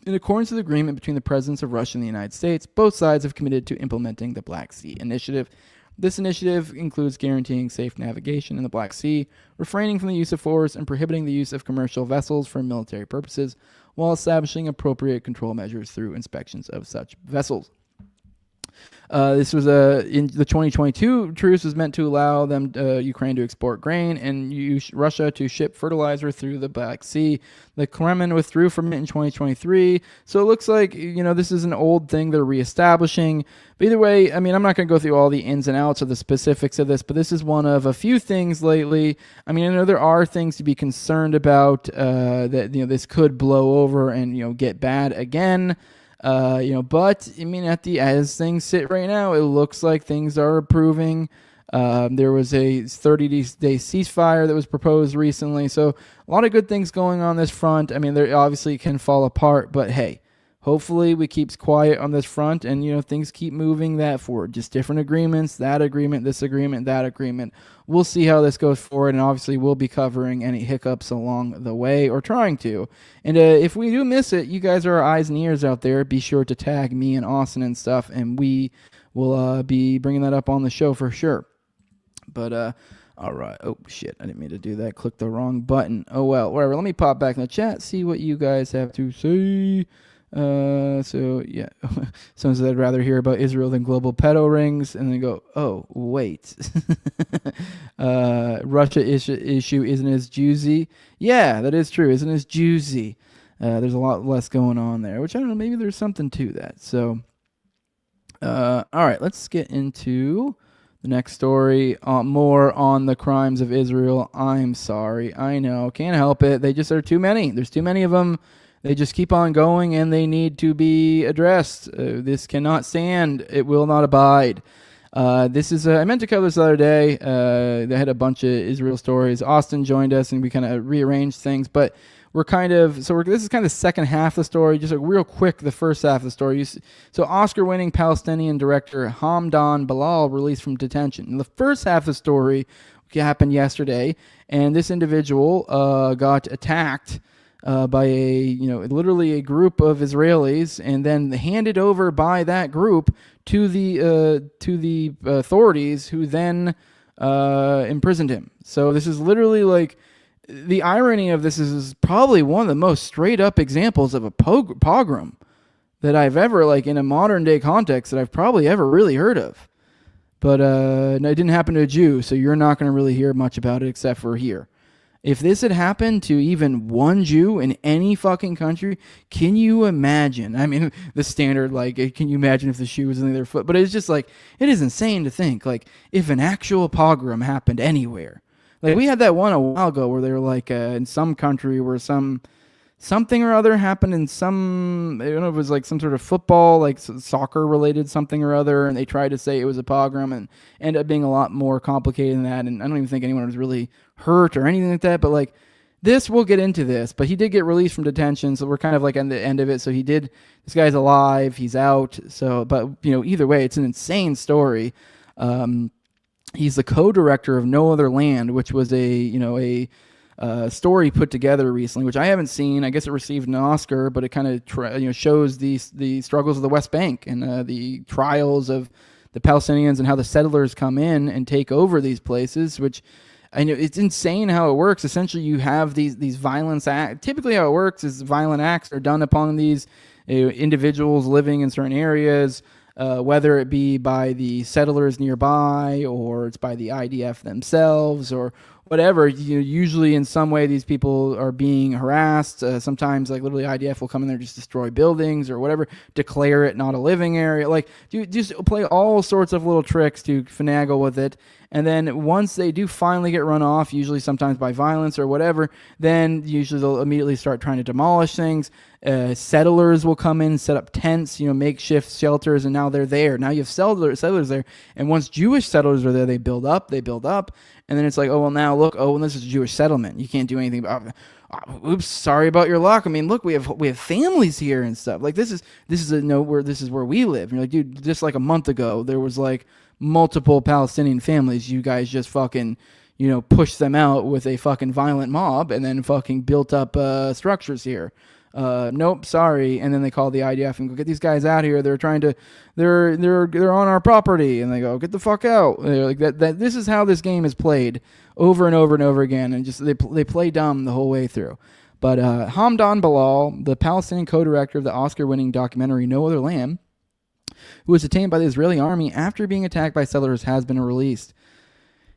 In accordance with the agreement between the presidents of Russia and the United States, both sides have committed to implementing the Black Sea Initiative. This initiative includes guaranteeing safe navigation in the Black Sea, refraining from the use of force, and prohibiting the use of commercial vessels for military purposes, while establishing appropriate control measures through inspections of such vessels. This was in the 2022 truce was meant to allow them Ukraine to export grain and Russia to ship fertilizer through the Black Sea. The Kremlin withdrew from it in 2023, so it looks like this is an old thing they're reestablishing. But either way, I mean, I'm not going to go through all the ins and outs of the specifics of this, but this is one of a few things lately. I mean, I know there are things to be concerned about that this could blow over and get bad again. But I mean, as things sit right now, it looks like things are improving. There was a 30-day ceasefire that was proposed recently, so a lot of good things going on this front. I mean, there obviously can fall apart, but hey, hopefully we keep quiet on this front and things keep moving that forward. Just different agreements, that agreement, this agreement, that agreement. We'll see how this goes forward, and obviously we'll be covering any hiccups along the way, or trying to. And if we do miss it, you guys are our eyes and ears out there. Be sure to tag me and Austin and stuff, and we will be bringing that up on the show for sure. But all right. Oh shit, I didn't mean to do that. Click the wrong button. Oh well, whatever. Let me pop back in the chat, see what you guys have to say. So yeah, someone said I'd rather hear about Israel than global pedo rings, and then go, oh wait, Russia issue isn't as juicy. Yeah, that is true. Isn't as juicy. There's a lot less going on there, which I don't know. Maybe there's something to that. So, all right, let's get into the next story. More on the crimes of Israel. I'm sorry. I know. Can't help it. They just are too many. There's too many of them. They just keep on going, and they need to be addressed. This cannot stand. It will not abide. This is I meant to cover this the other day. They had a bunch of Israel stories. Austin joined us, and we kind of rearranged things. But we're this is kind of the second half of the story. Just real quick, the first half of the story. So Oscar-winning Palestinian director Hamdan Bilal released from detention. And the first half of the story happened yesterday, and this individual got attacked by literally a group of Israelis, and then handed over by that group to the authorities, who then imprisoned him. So this is literally like, the irony of this is probably one of the most straight up examples of a pogrom that I've ever, like in a modern day context, that I've probably ever really heard of. But no, it didn't happen to a Jew, so you're not going to really hear much about it except for here. If this had happened to even one Jew in any fucking country, can you imagine? I mean, the standard, like, can you imagine if the shoe was in their foot? But it's just like, it is insane to think, like, if an actual pogrom happened anywhere. Like, we had that one a while ago where they were like, in some country where something or other happened in some, I don't know if it was like some sort of football, like soccer related something or other, and they tried to say it was a pogrom, and ended up being a lot more complicated than that. And I don't even think anyone was really hurt or anything like that. But like this, we'll get into this. But he did get released from detention, so we're kind of like on the end of it. So this guy's alive, he's out. So, but either way, it's an insane story. He's the co-director of No Other Land, which was a story put together recently, which I haven't seen. I guess it received an Oscar, but it kind of shows the struggles of the West Bank and the trials of the Palestinians and how the settlers come in and take over these places. Which I know it's insane how it works. Essentially, you have these violence acts. Typically, how it works is violent acts are done upon these individuals living in certain areas. Whether it be by the settlers nearby, or it's by the IDF themselves, or whatever. Usually in some way these people are being harassed. Sometimes, like, literally IDF will come in there, just destroy buildings or whatever, declare it not a living area. Like, just play all sorts of little tricks to finagle with it. And then once they do finally get run off, usually sometimes by violence or whatever, then usually they'll immediately start trying to demolish things. Settlers will come in, set up tents, makeshift shelters, and now they're there. Now you have settlers there. And once Jewish settlers are there, they build up. And then it's like, oh, well, now look, this is a Jewish settlement. You can't do anything about it. Oops, sorry about your luck. I mean, look, we have families here and stuff. Like, this is where we live. And you're like, dude, just like a month ago, there was like multiple Palestinian families. You guys just fucking, pushed them out with a fucking violent mob, and then fucking built up structures here. Nope, sorry. And then they call the IDF and go, get these guys out here. They're on our property. And they go, get the fuck out. They're like that. This is how this game is played over and over and over again. And just they play dumb the whole way through. But Hamdan Bilal, the Palestinian co-director of the Oscar-winning documentary No Other Land, who was detained by the Israeli army after being attacked by settlers, has been released.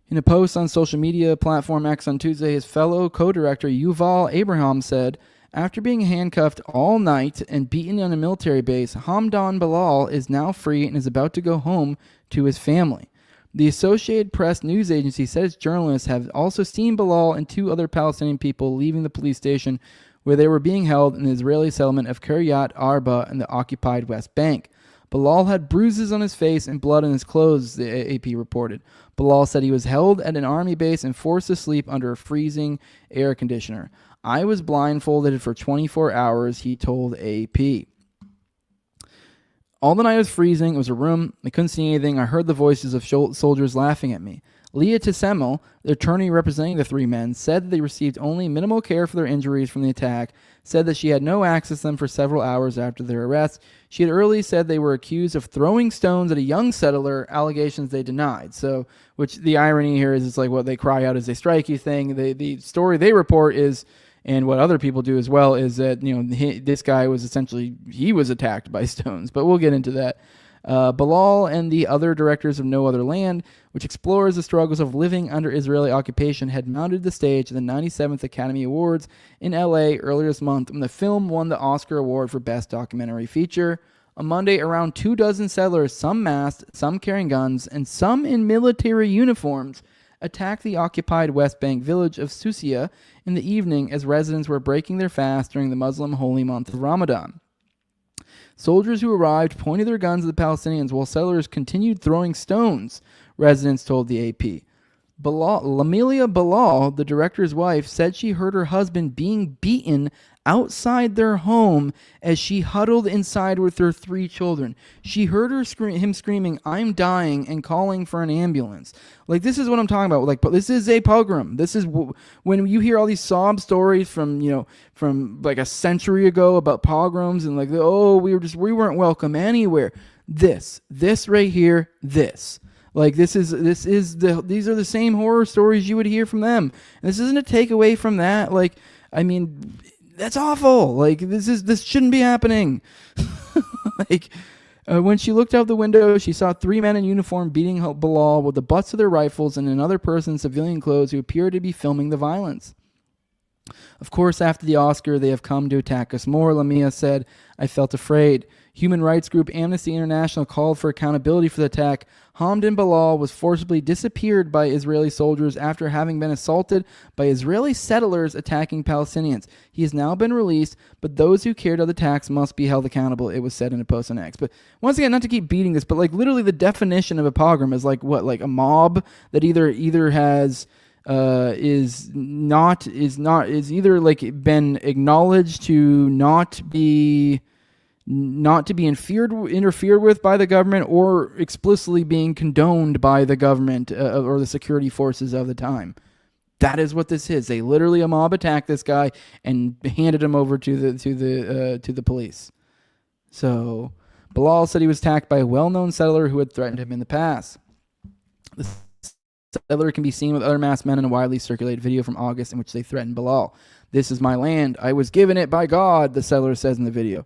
In a post on social media platform X on Tuesday, his fellow co-director Yuval Abraham said, after being handcuffed all night and beaten on a military base, Hamdan Bilal is now free and is about to go home to his family. The Associated Press news agency says journalists have also seen Bilal and 2 other Palestinian people leaving the police station where they were being held in the Israeli settlement of Kiryat Arba in the occupied West Bank. Bilal had bruises on his face and blood on his clothes, the AP reported. Bilal said he was held at an army base and forced to sleep under a freezing air conditioner. I was blindfolded for 24 hours, he told AP. All the night was freezing. It was a room. I couldn't see anything. I heard the voices of soldiers laughing at me. Leah Tissemel, the attorney representing the 3 men, said that they received only minimal care for their injuries from the attack, said that she had no access to them for several hours after their arrest. She had earlier said they were accused of throwing stones at a young settler, allegations they denied. So, which the irony here is, it's like what they cry out as they strike you thing. The story they report is, and what other people do as well, is that, this guy was essentially, he was attacked by stones. But we'll get into that. Bilal and the other directors of No Other Land, which explores the struggles of living under Israeli occupation, had mounted the stage at the 97th Academy Awards in LA earlier this month when the film won the Oscar Award for Best Documentary Feature. On Monday, around 24 settlers, some masked, some carrying guns, and some in military uniforms, attacked the occupied West Bank village of Susia in the evening as residents were breaking their fast during the Muslim holy month of Ramadan. Soldiers who arrived pointed their guns at the Palestinians while settlers continued throwing stones, residents told the AP. Lamilia Bilal, the director's wife, said she heard her husband being beaten outside their home as she huddled inside with her 3 children. She heard him screaming, "I'm dying," and calling for an ambulance. Like, this is what I'm talking about. Like, this is a pogrom. This is when you hear all these sob stories from like a century ago about pogroms and like, oh, we weren't welcome anywhere. This right here, this. Like, these are the same horror stories you would hear from them. And this isn't a takeaway from that. Like, I mean, that's awful. Like, this shouldn't be happening. When she looked out the window, she saw 3 men in uniform beating Bilal with the butts of their rifles and another person in civilian clothes who appeared to be filming the violence. Of course, after the Oscar, they have come to attack us more, Lamia said. I felt afraid. Human rights group Amnesty International called for accountability for the attack. Hamdan Bilal was forcibly disappeared by Israeli soldiers after having been assaulted by Israeli settlers attacking Palestinians. He has now been released, but those who carried out the attacks must be held accountable, it was said in a post on X. But once again, not to keep beating this, but like literally the definition of a pogrom is like what? Like a mob that either has is either like been acknowledged to not be interfered with by the government, or explicitly being condoned by the government or the security forces of the time. That is what this is. They literally, a mob attacked this guy and handed him over to the police. So Bilal said he was attacked by a well-known settler who had threatened him in the past. The settler can be seen with other masked men in a widely circulated video from August in which they threatened Bilal. This is my land. I was given it by God, the settler says in the video,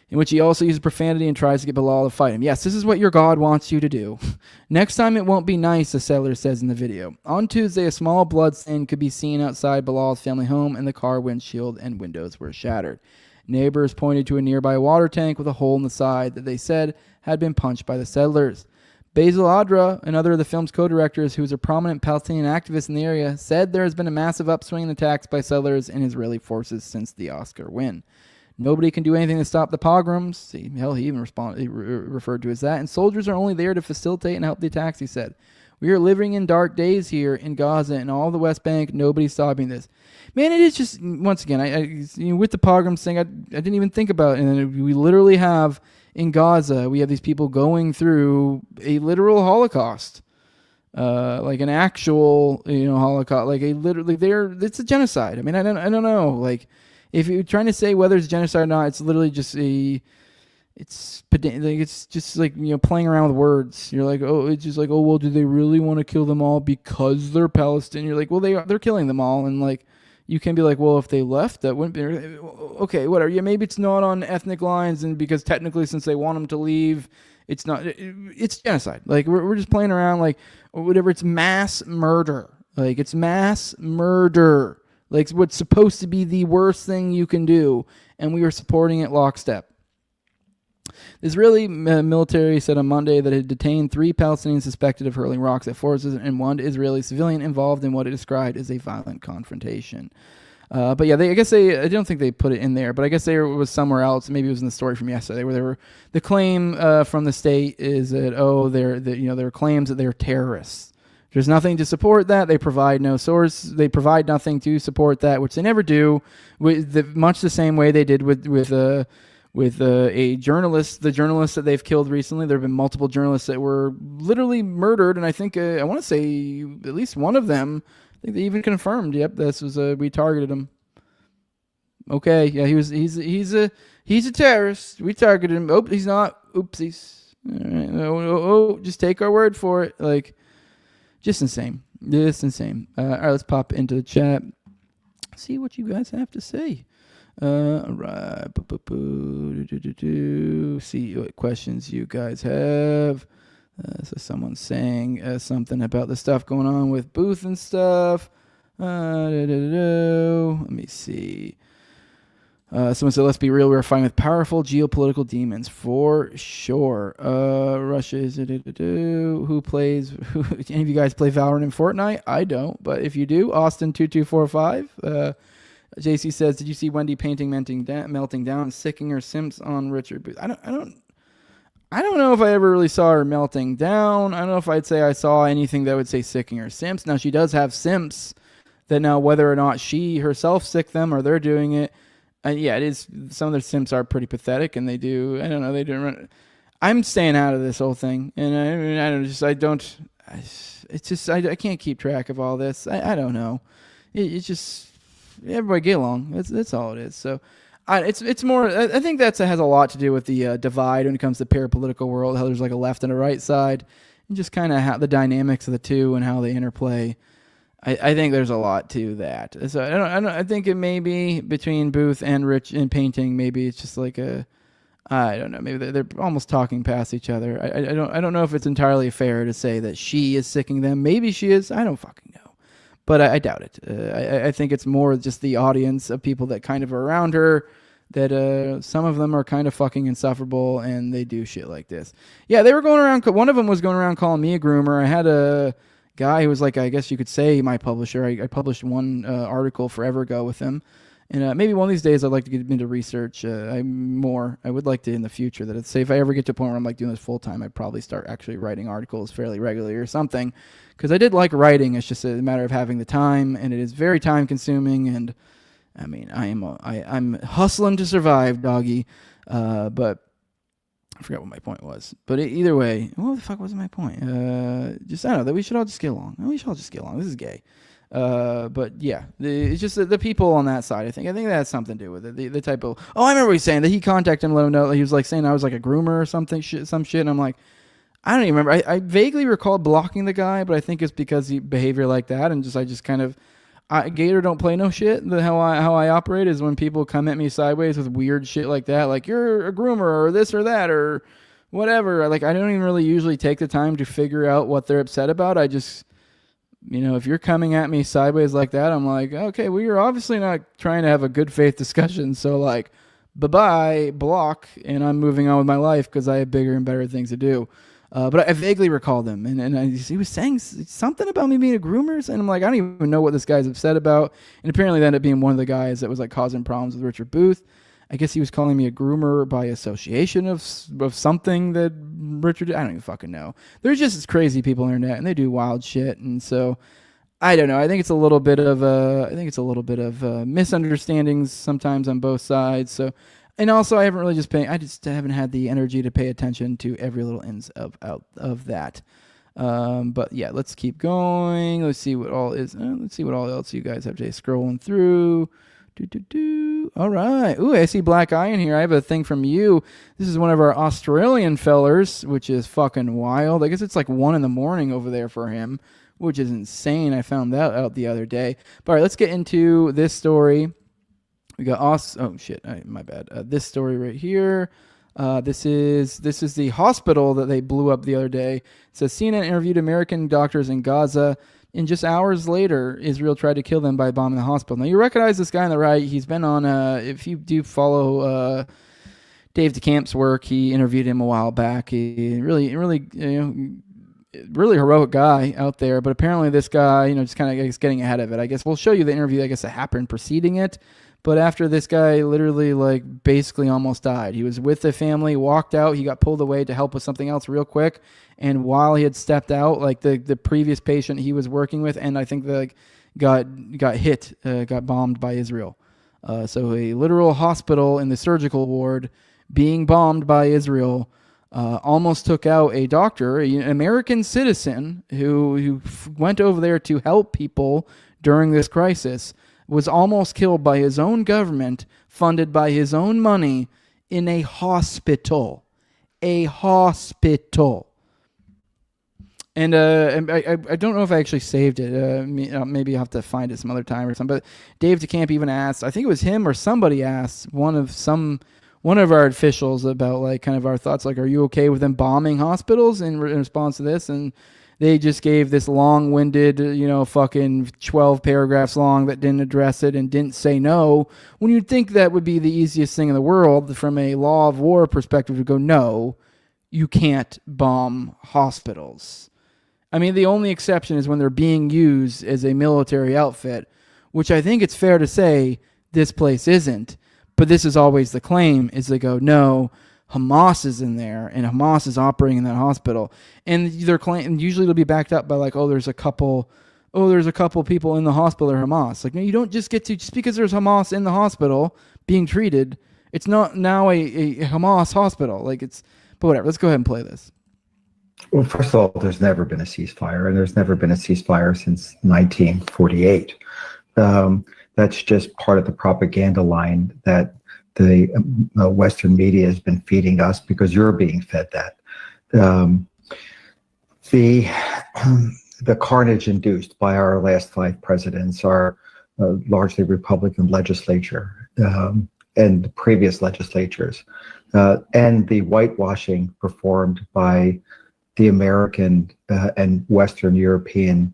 in which he also uses profanity and tries to get Bilal to fight him. Yes, this is what your God wants you to do. Next time it won't be nice, the settler says in the video. On Tuesday, a small blood stain could be seen outside Bilal's family home, and the car windshield and windows were shattered. Neighbors pointed to a nearby water tank with a hole in the side that they said had been punched by the settlers. Basil Adra, another of the film's co-directors, who is a prominent Palestinian activist in the area, said there has been a massive upswing in attacks by settlers and Israeli forces since the Oscar win. Nobody can do anything to stop the pogroms. See, hell, he even referred to it as that. And soldiers are only there to facilitate and help the attacks, he said. We are living in dark days here in Gaza and all the West Bank. Nobody's stopping this. Man, it is just, once again, with the pogroms thing, I didn't even think about it. And we literally have, in Gaza, we have these people going through a literal Holocaust. Like an actual, Holocaust. Like it's a genocide. I mean, I don't know. Like, If you're trying to say whether it's genocide or not, it's literally just it's just like, playing around with words. You're like, oh, it's just like, oh, well, do they really want to kill them all because they're Palestinian? You're like, well, they're killing them all, and like, you can be like, well, if they left, that wouldn't be okay. Whatever. Yeah, maybe it's not on ethnic lines, and because technically, since they want them to leave, it's not. It's genocide. Like we're just playing around, like, or whatever. It's mass murder. Like it's mass murder. Like what's supposed to be the worst thing you can do, and we are supporting it lockstep. The Israeli military said on Monday that it had detained 3 Palestinians suspected of hurling rocks at forces and 1 Israeli civilian involved in what it described as a violent confrontation. But yeah, I don't think they put it in there, but I guess it was somewhere else. Maybe it was in the story from yesterday where the claim from the state is that, there are claims that they're terrorists. There's nothing to support that. They provide no source. They provide nothing to support that, which they never do. Much the same way they did with a journalist, the journalists that they've killed recently. There have been multiple journalists that were literally murdered, and I think I want to say at least one of them. I think they even confirmed. Yep, this was we targeted him. Okay, yeah, he's a terrorist. We targeted him. Oh, he's not. Oopsies. All right. Oh, just take our word for it. Like, just insane. Just insane. All right, let's pop into the chat. See what you guys have to say. All right. See what questions you guys have. So someone's saying something about the stuff going on with Booth and stuff. Let me see. Someone said, let's be real, we're fighting with powerful geopolitical demons for sure. Russia is who plays any of you guys play Valorant and Fortnite? I don't, but if you do, Austin2245. JC says, did you see Wendy painting melting down, sicking her simps on Richard Booth? I don't know if I ever really saw her melting down. I don't know if I'd say I saw anything that would say sicking her simps. Now, she does have simps that now whether or not she herself sick them or they're doing it. Yeah, it is. Some of their simps are pretty pathetic, and they do. I don't know. They do. I'm staying out of this whole thing, and I can't keep track of all this. I don't know. It's just everybody get along. That's all it is. So, it's more. I think that has a lot to do with the divide when it comes to the parapolitical world. How there's like a left and a right side, and just kind of how the dynamics of the two and how they interplay. I think there's a lot to that. So I think it may be between Booth and Rich in painting. Maybe it's just like I don't know. Maybe they're almost talking past each other. I don't know if it's entirely fair to say that she is sicking them. Maybe she is. I don't fucking know. But I doubt it. I think it's more just the audience of people that kind of are around her. That some of them are kind of fucking insufferable and they do shit like this. Yeah, they were going around. One of them was going around calling me a groomer. I had a guy who was like, I guess you could say my publisher. I published one article forever ago with him, and maybe one of these days I'd like to get into research. I would like to in the future. That say if I ever get to a point where I'm like doing this full time, I'd probably start actually writing articles fairly regularly or something, because I did like writing. It's just a matter of having the time, and it is very time consuming. And I mean, I'm hustling to survive, doggy. But I forgot what my point was, but either way, what the fuck was my point? Just I don't know, that we should all just get along. We should all just get along. This is gay. But yeah, it's just the people on that side. I think that has something to do with it. The type of I remember he saying that he contacted him, let him know. He was like saying I was like a groomer or something, some shit. And I'm like, I don't even remember. I vaguely recall blocking the guy, but I think it's because he behavior like that, and I just kind of. Gator don't play no shit. How I operate is when people come at me sideways with weird shit like that, like you're a groomer or this or that or whatever. Like I don't even really usually take the time to figure out what they're upset about. I just, if you're coming at me sideways like that, I'm like, okay, well you're obviously not trying to have a good faith discussion. So like, bye-bye, block, and I'm moving on with my life because I have bigger and better things to do. But I vaguely recall them, and he was saying something about me being a groomer, and I'm like, I don't even know what this guy's upset about. And apparently that ended up being one of the guys that was like causing problems with Richard Booth. I guess he was calling me a groomer by association of something that Richard did. I don't even fucking know. There's just crazy people on the internet, and they do wild shit, and so I don't know. I think it's a little bit of misunderstandings sometimes on both sides. So. And also, I just haven't had the energy to pay attention to every little ins of that. But yeah, let's keep going. Let's see what all else you guys have today. Scrolling through. All right. Ooh, I see Black Eye in here. I have a thing from you. This is one of our Australian fellers, which is fucking wild. I guess it's like 1 a.m. over there for him, which is insane. I found that out the other day. But all right, let's get into this story. We got oh shit, my bad. This story right here. This is the hospital that they blew up the other day. It says CNN interviewed American doctors in Gaza. And just hours later, Israel tried to kill them by bombing the hospital. Now, you recognize this guy on the right. He's been on, if you do follow Dave DeCamp's work, he interviewed him a while back. He really heroic guy out there. But apparently this guy, just kind of getting ahead of it. I guess we'll show you the interview, I guess, that happened preceding it. But after this guy literally, basically almost died. He was with the family, walked out. He got pulled away to help with something else real quick. And while he had stepped out, the previous patient he was working with, and I think got bombed by Israel. So a literal hospital in the surgical ward being bombed by Israel almost took out a doctor, an American citizen who went over there to help people during this crisis, was almost killed by his own government, funded by his own money, in a hospital. A hospital. And I don't know if I actually saved it. Maybe I'll have to find it some other time or something. But Dave DeCamp even asked, I think it was him or somebody asked one of our officials about kind of our thoughts, are you okay with them bombing hospitals in response to this? And they just gave this long-winded, fucking 12 paragraphs long that didn't address it and didn't say no. When you'd think that would be the easiest thing in the world from a law of war perspective to go, no, you can't bomb hospitals. I mean, the only exception is when they're being used as a military outfit, which I think it's fair to say this place isn't. But this is always the claim, is they go, no, Hamas is in there, and Hamas is operating in that hospital. And they're claiming, usually it'll be backed up by there's a couple people in the hospital that are Hamas. No, you don't just get to, just because there's Hamas in the hospital being treated, it's not now a Hamas hospital. But whatever, let's go ahead and play this. Well, first of all, there's never been a ceasefire, and there's never been a ceasefire since 1948. That's just part of the propaganda line that the Western media has been feeding us because you're being fed that. The carnage induced by our last 5 presidents are largely Republican legislature and the previous legislatures, and the whitewashing performed by the American and Western European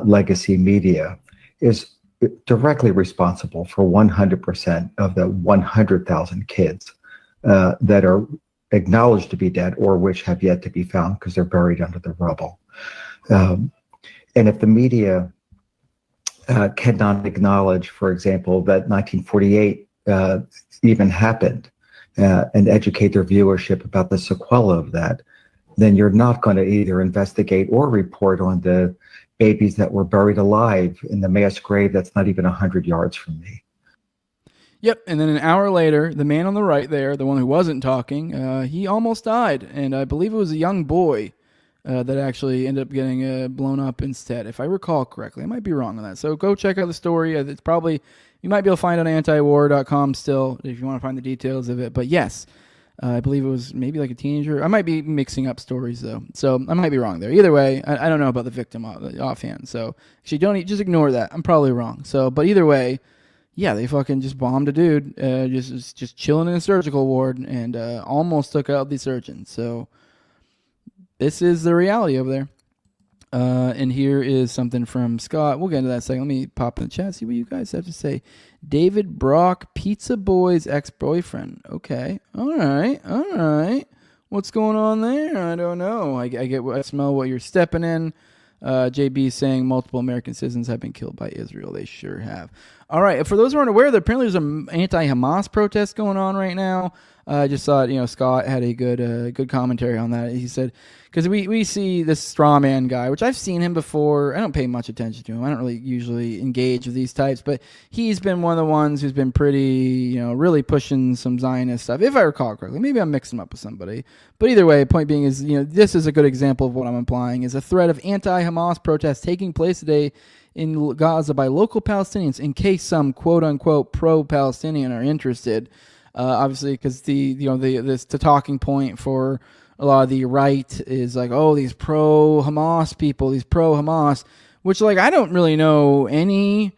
legacy media is directly responsible for 100% of the 100,000 kids that are acknowledged to be dead or which have yet to be found because they're buried under the rubble. And if the media cannot acknowledge, for example, that 1948 even happened and educate their viewership about the sequela of that, then you're not going to either investigate or report on the babies that were buried alive in the mass grave that's not even 100 yards from me. Yep, and then an hour later, the man on the right there, the one who wasn't talking, he almost died, and I believe it was a young boy that actually ended up getting blown up instead, if I recall correctly. I might be wrong on that, so go check out the story. It's probably, you might be able to find it on antiwar.com still, if you want to find the details of it, but yes, I believe it was maybe a teenager. I might be mixing up stories, though, so I might be wrong there. Either way, I don't know about the victim offhand, so actually just ignore that. I'm probably wrong. So, but either way, yeah, they fucking just bombed a dude, just chilling in a surgical ward, and almost took out the surgeon. So this is the reality over there. And here is something from Scott. We'll get into that in a second. Let me pop in the chat, see what you guys have to say. David Brock, Pizza Boy's ex-boyfriend. Okay. All right. What's going on there? I don't know. I smell what you're stepping in. JB saying multiple American citizens have been killed by Israel. They sure have. All right. For those who aren't aware, apparently there's an anti-Hamas protest going on right now. I just thought, Scott had a good commentary on that. He said, because we see this straw man guy, which I've seen him before. I don't pay much attention to him. I don't really usually engage with these types, but he's been one of the ones who's been pretty, really pushing some Zionist stuff, if I recall correctly. Maybe I'm mixing him up with somebody. But either way, point being is, this is a good example of what I'm implying, is a threat of anti-Hamas protests taking place today in Gaza by local Palestinians, in case some quote-unquote pro-Palestinian are interested. Obviously, because the talking point for a lot of the right is like, oh, these pro-Hamas people, these pro-Hamas, which, like, I don't really know any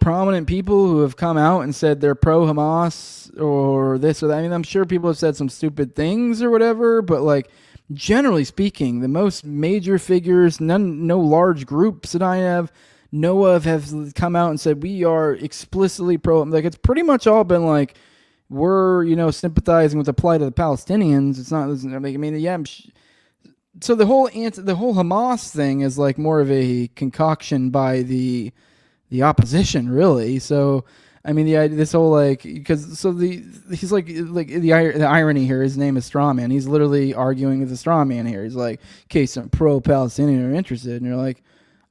prominent people who have come out and said they're pro-Hamas or this or that. I mean, I'm sure people have said some stupid things or whatever, but, like, generally speaking, the most major figures, no large groups that I know of have come out and said we are explicitly pro. Like, it's pretty much all been like, we're, sympathizing with the plight of the Palestinians. It's not, I mean, yeah. So the whole Hamas thing is like more of a concoction by the opposition, really. So, I mean, this whole, like, because he's like the irony here. His name is Strawman. He's literally arguing with the Strawman here. He's like, in case some pro-Palestinian are interested, and you're like,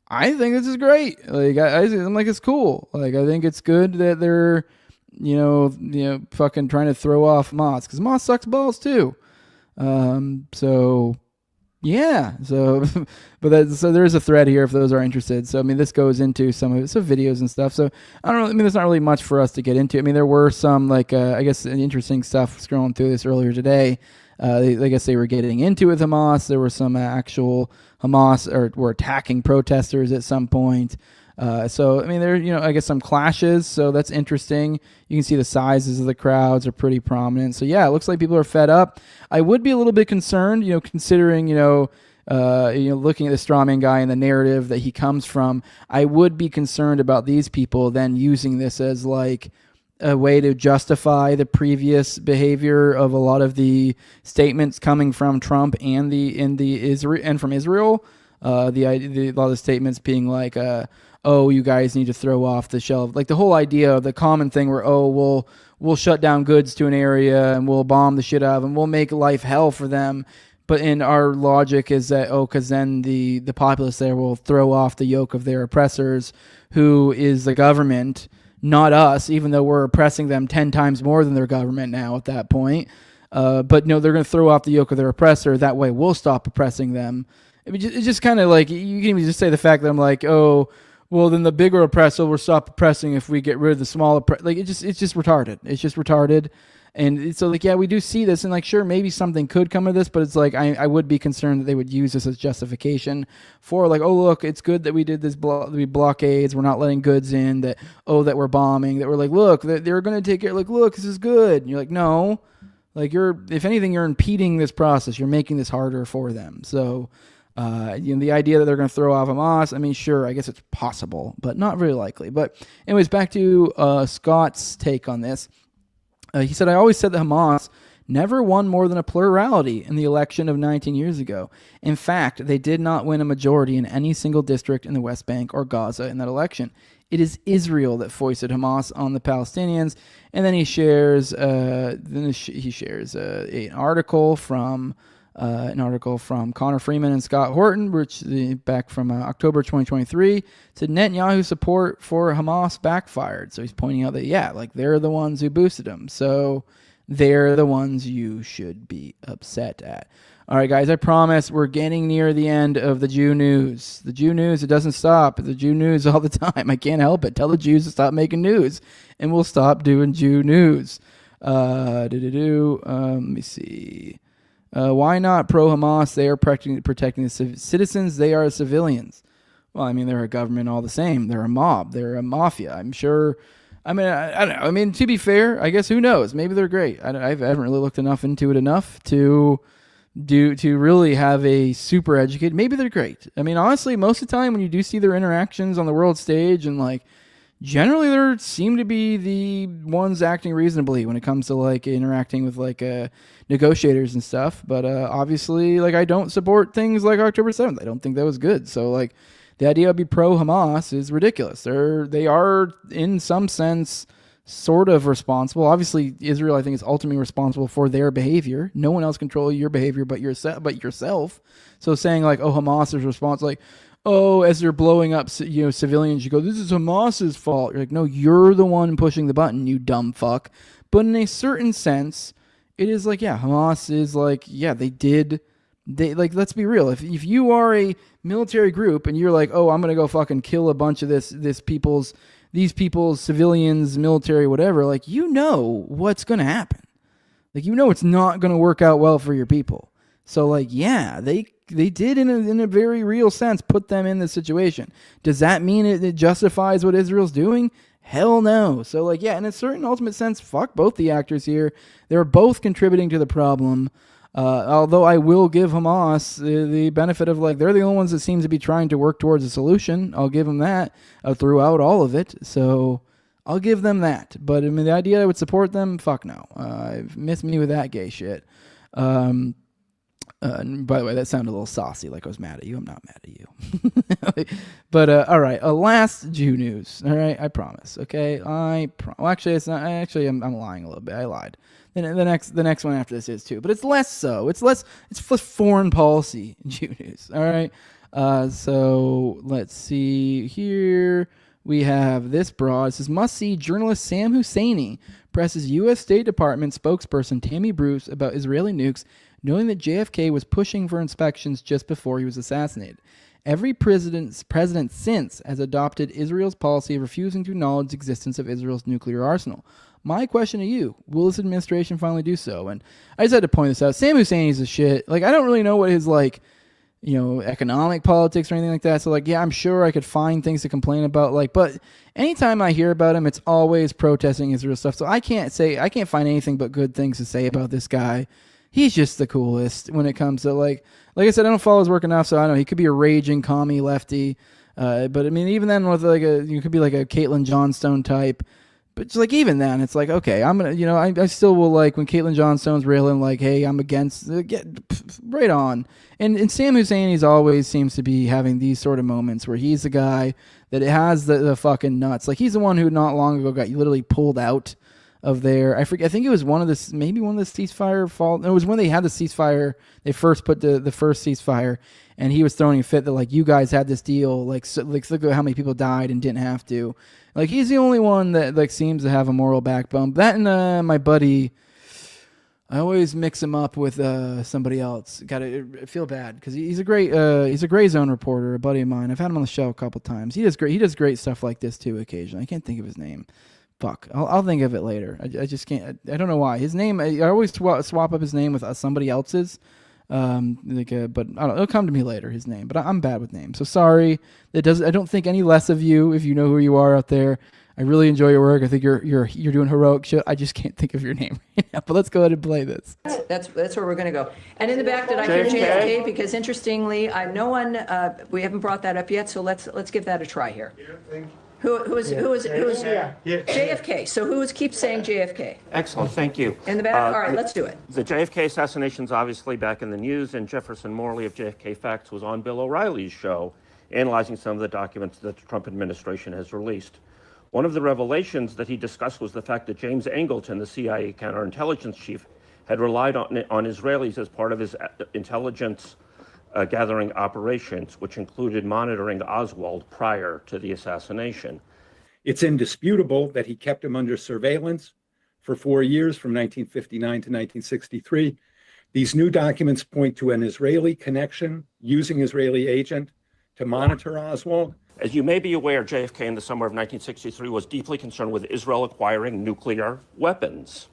I think this is great. Like, I'm like, it's cool. Like, I think it's good that they're, fucking trying to throw off Hamas, because Hamas sucks balls too. So yeah. So, so there is a thread here if those are interested. So, I mean, this goes into some of it, so videos and stuff. So I don't know. I mean, there's not really much for us to get into. I mean, there were some, like, I guess, interesting stuff scrolling through this earlier today. I guess they were getting into it with Hamas. There were some actual Hamas were attacking protesters at some point. So, I mean, there, I guess some clashes. So that's interesting. You can see the sizes of the crowds are pretty prominent. So yeah, it looks like people are fed up. I would be a little bit concerned, considering, looking at the strawman guy and the narrative that he comes from. I would be concerned about these people then using this as like a way to justify the previous behavior of a lot of the statements coming from Trump and from Israel. A lot of the statements being like, oh, you guys need to throw off the shelf. Like the whole idea of the common thing where, oh, we'll shut down goods to an area and we'll bomb the shit out of them. We'll make life hell for them. But in our logic is that, because then the populace there will throw off the yoke of their oppressors, who is the government, not us, even though we're oppressing them 10 times more than their government now at that point. But no, they're going to throw off the yoke of their oppressor. That way we'll stop oppressing them. It's just kind of like, you can even just say the fact that I'm like, oh, well, then the bigger oppressor will stop oppressing if we get rid of the small oppressor. Like, it's just retarded. It's just retarded. And so, like, yeah, we do see this, and, like, sure, maybe something could come of this, but it's like, I would be concerned that they would use this as justification for, like, oh, look, it's good that we did this blockades, we're not letting goods in, that we're bombing, that we're like, look, they're going to take care, like, look, this is good. And you're like, no. Like, if anything, you're impeding this process. You're making this harder for them. So, the idea that they're going to throw off Hamas, I mean, sure, I guess it's possible, but not very likely. But anyways, back to Scott's take on this. He said, I always said that Hamas never won more than a plurality in the election of 19 years ago. In fact, they did not win a majority in any single district in the West Bank or Gaza in that election. It is Israel that foisted Hamas on the Palestinians. And then he shares an article from Connor Freeman and Scott Horton, back from October 2023, said Netanyahu's support for Hamas backfired. So he's pointing out that, yeah, like, they're the ones who boosted him. So they're the ones you should be upset at. All right, guys, I promise we're getting near the end of the Jew news. The Jew news, it doesn't stop. The Jew news all the time. I can't help it. Tell the Jews to stop making news, and we'll stop doing Jew news. Let me see. Why not pro-Hamas? They are protecting the citizens. They are civilians. Well, I mean, they're a government all the same. They're a mob. They're a mafia. I'm sure. I mean, I don't know. I mean, to be fair, I guess who knows? Maybe they're great. I haven't really looked into it enough to really have a super educated. Maybe they're great. I mean, honestly, most of the time when you do see their interactions on the world stage, and, like, generally they seem to be the ones acting reasonably when it comes to, like, interacting with, like, negotiators and stuff. But obviously, like, I don't support things like October 7th. I don't think that was good. So, like, the idea of be pro-Hamas is ridiculous. They are in some sense sort of responsible. Obviously, Israel, I think, is ultimately responsible for their behavior. No one else controls your behavior but yourself. So saying like, oh, Hamas is responsible, like, oh, as they're blowing up, civilians, you go, this is Hamas's fault. You're like, no, you're the one pushing the button, you dumb fuck. But in a certain sense, it is like, yeah, Hamas is like, yeah, they let's be real. If you are a military group and you're like, oh, I'm gonna go fucking kill a bunch of these people's civilians, military, whatever, like, you know what's gonna happen. Like, you know it's not gonna work out well for your people. So like, yeah, they did in a very real sense put them in this situation. Does that mean it justifies what Israel's doing? Hell no. So like, yeah, in a certain ultimate sense, fuck both the actors here. They're both contributing to the problem. Although I will give Hamas the benefit of, like, they're the only ones that seem to be trying to work towards a solution. I'll give them that throughout all of it. So I'll give them that. But I mean, the idea I would support them, fuck no. Miss me with that gay shit. By the way, that sounded a little saucy, like I was mad at you. I'm not mad at you. But all right, last Jew news. All right, I promise. Okay, well, actually, it's not. I'm lying a little bit. I lied. Then the next one after this is too, but it's less so. It's foreign policy Jew news. All right. So let's see here. We have this broad. It says, must-see journalist Sam Husseini presses U.S. State Department spokesperson Tammy Bruce about Israeli nukes, knowing that JFK was pushing for inspections just before he was assassinated. Every president since has adopted Israel's policy of refusing to acknowledge the existence of Israel's nuclear arsenal. My question to you, will this administration finally do so? And I just had to point this out. Sam Husseini is a shit. Like, I don't really know what his, like, economic politics or anything like that. So, like, yeah, I'm sure I could find things to complain about. Like, but anytime I hear about him, it's always protesting Israel stuff. So I can't find anything but good things to say about this guy. He's just the coolest when it comes to, like I said, I don't follow his work enough, so I don't know. He could be a raging commie lefty. But I mean, even then with you could be like a Caitlin Johnstone type. But just like, even then, it's like, okay, I'm going to, I still will, like, when Caitlin Johnstone's railing, like, hey, I'm against, right on. And Sam Husseini's always seems to be having these sort of moments where he's the guy that has the fucking nuts. Like, he's the one who not long ago got literally pulled out of there. I think it was maybe one of the ceasefire fault. It was when they had the ceasefire. They first put the first ceasefire, and he was throwing a fit that, like, you guys had this deal, like look at how many people died and didn't have to. Like, he's the only one that, like, seems to have a moral backbone. That and my buddy, I always mix him up with somebody else. I feel bad because he's a gray zone reporter, a buddy of mine. I've had him on the show a couple times. He does great stuff like this too occasionally. I can't think of his name. Fuck, I'll think of it later. I just can't. I don't know why his name. I always swap up his name with somebody else's. But I don't know, it'll come to me later, his name. But I'm bad with names, so sorry. I don't think any less of you if you know who you are out there. I really enjoy your work. I think you're doing heroic shit. I just can't think of your name right now. But let's go ahead and play this. That's where we're going to go. And in the back, did I hear JFK? Because interestingly, we haven't brought that up yet. So let's give that a try here. Who is JFK? So who keeps saying JFK? Excellent, thank you. In the back? All right, let's do it. The JFK assassination's obviously back in the news, and Jefferson Morley of JFK Facts was on Bill O'Reilly's show, analyzing some of the documents that the Trump administration has released. One of the revelations that he discussed was the fact that James Angleton, the CIA counterintelligence chief, had relied on Israelis as part of his intelligence gathering operations, which included monitoring Oswald prior to the assassination. It's indisputable that he kept him under surveillance for 4 years, from 1959 to 1963. These new documents point to an Israeli connection using Israeli agent to monitor Oswald. As you may be aware, JFK in the summer of 1963 was deeply concerned with Israel acquiring nuclear weapons.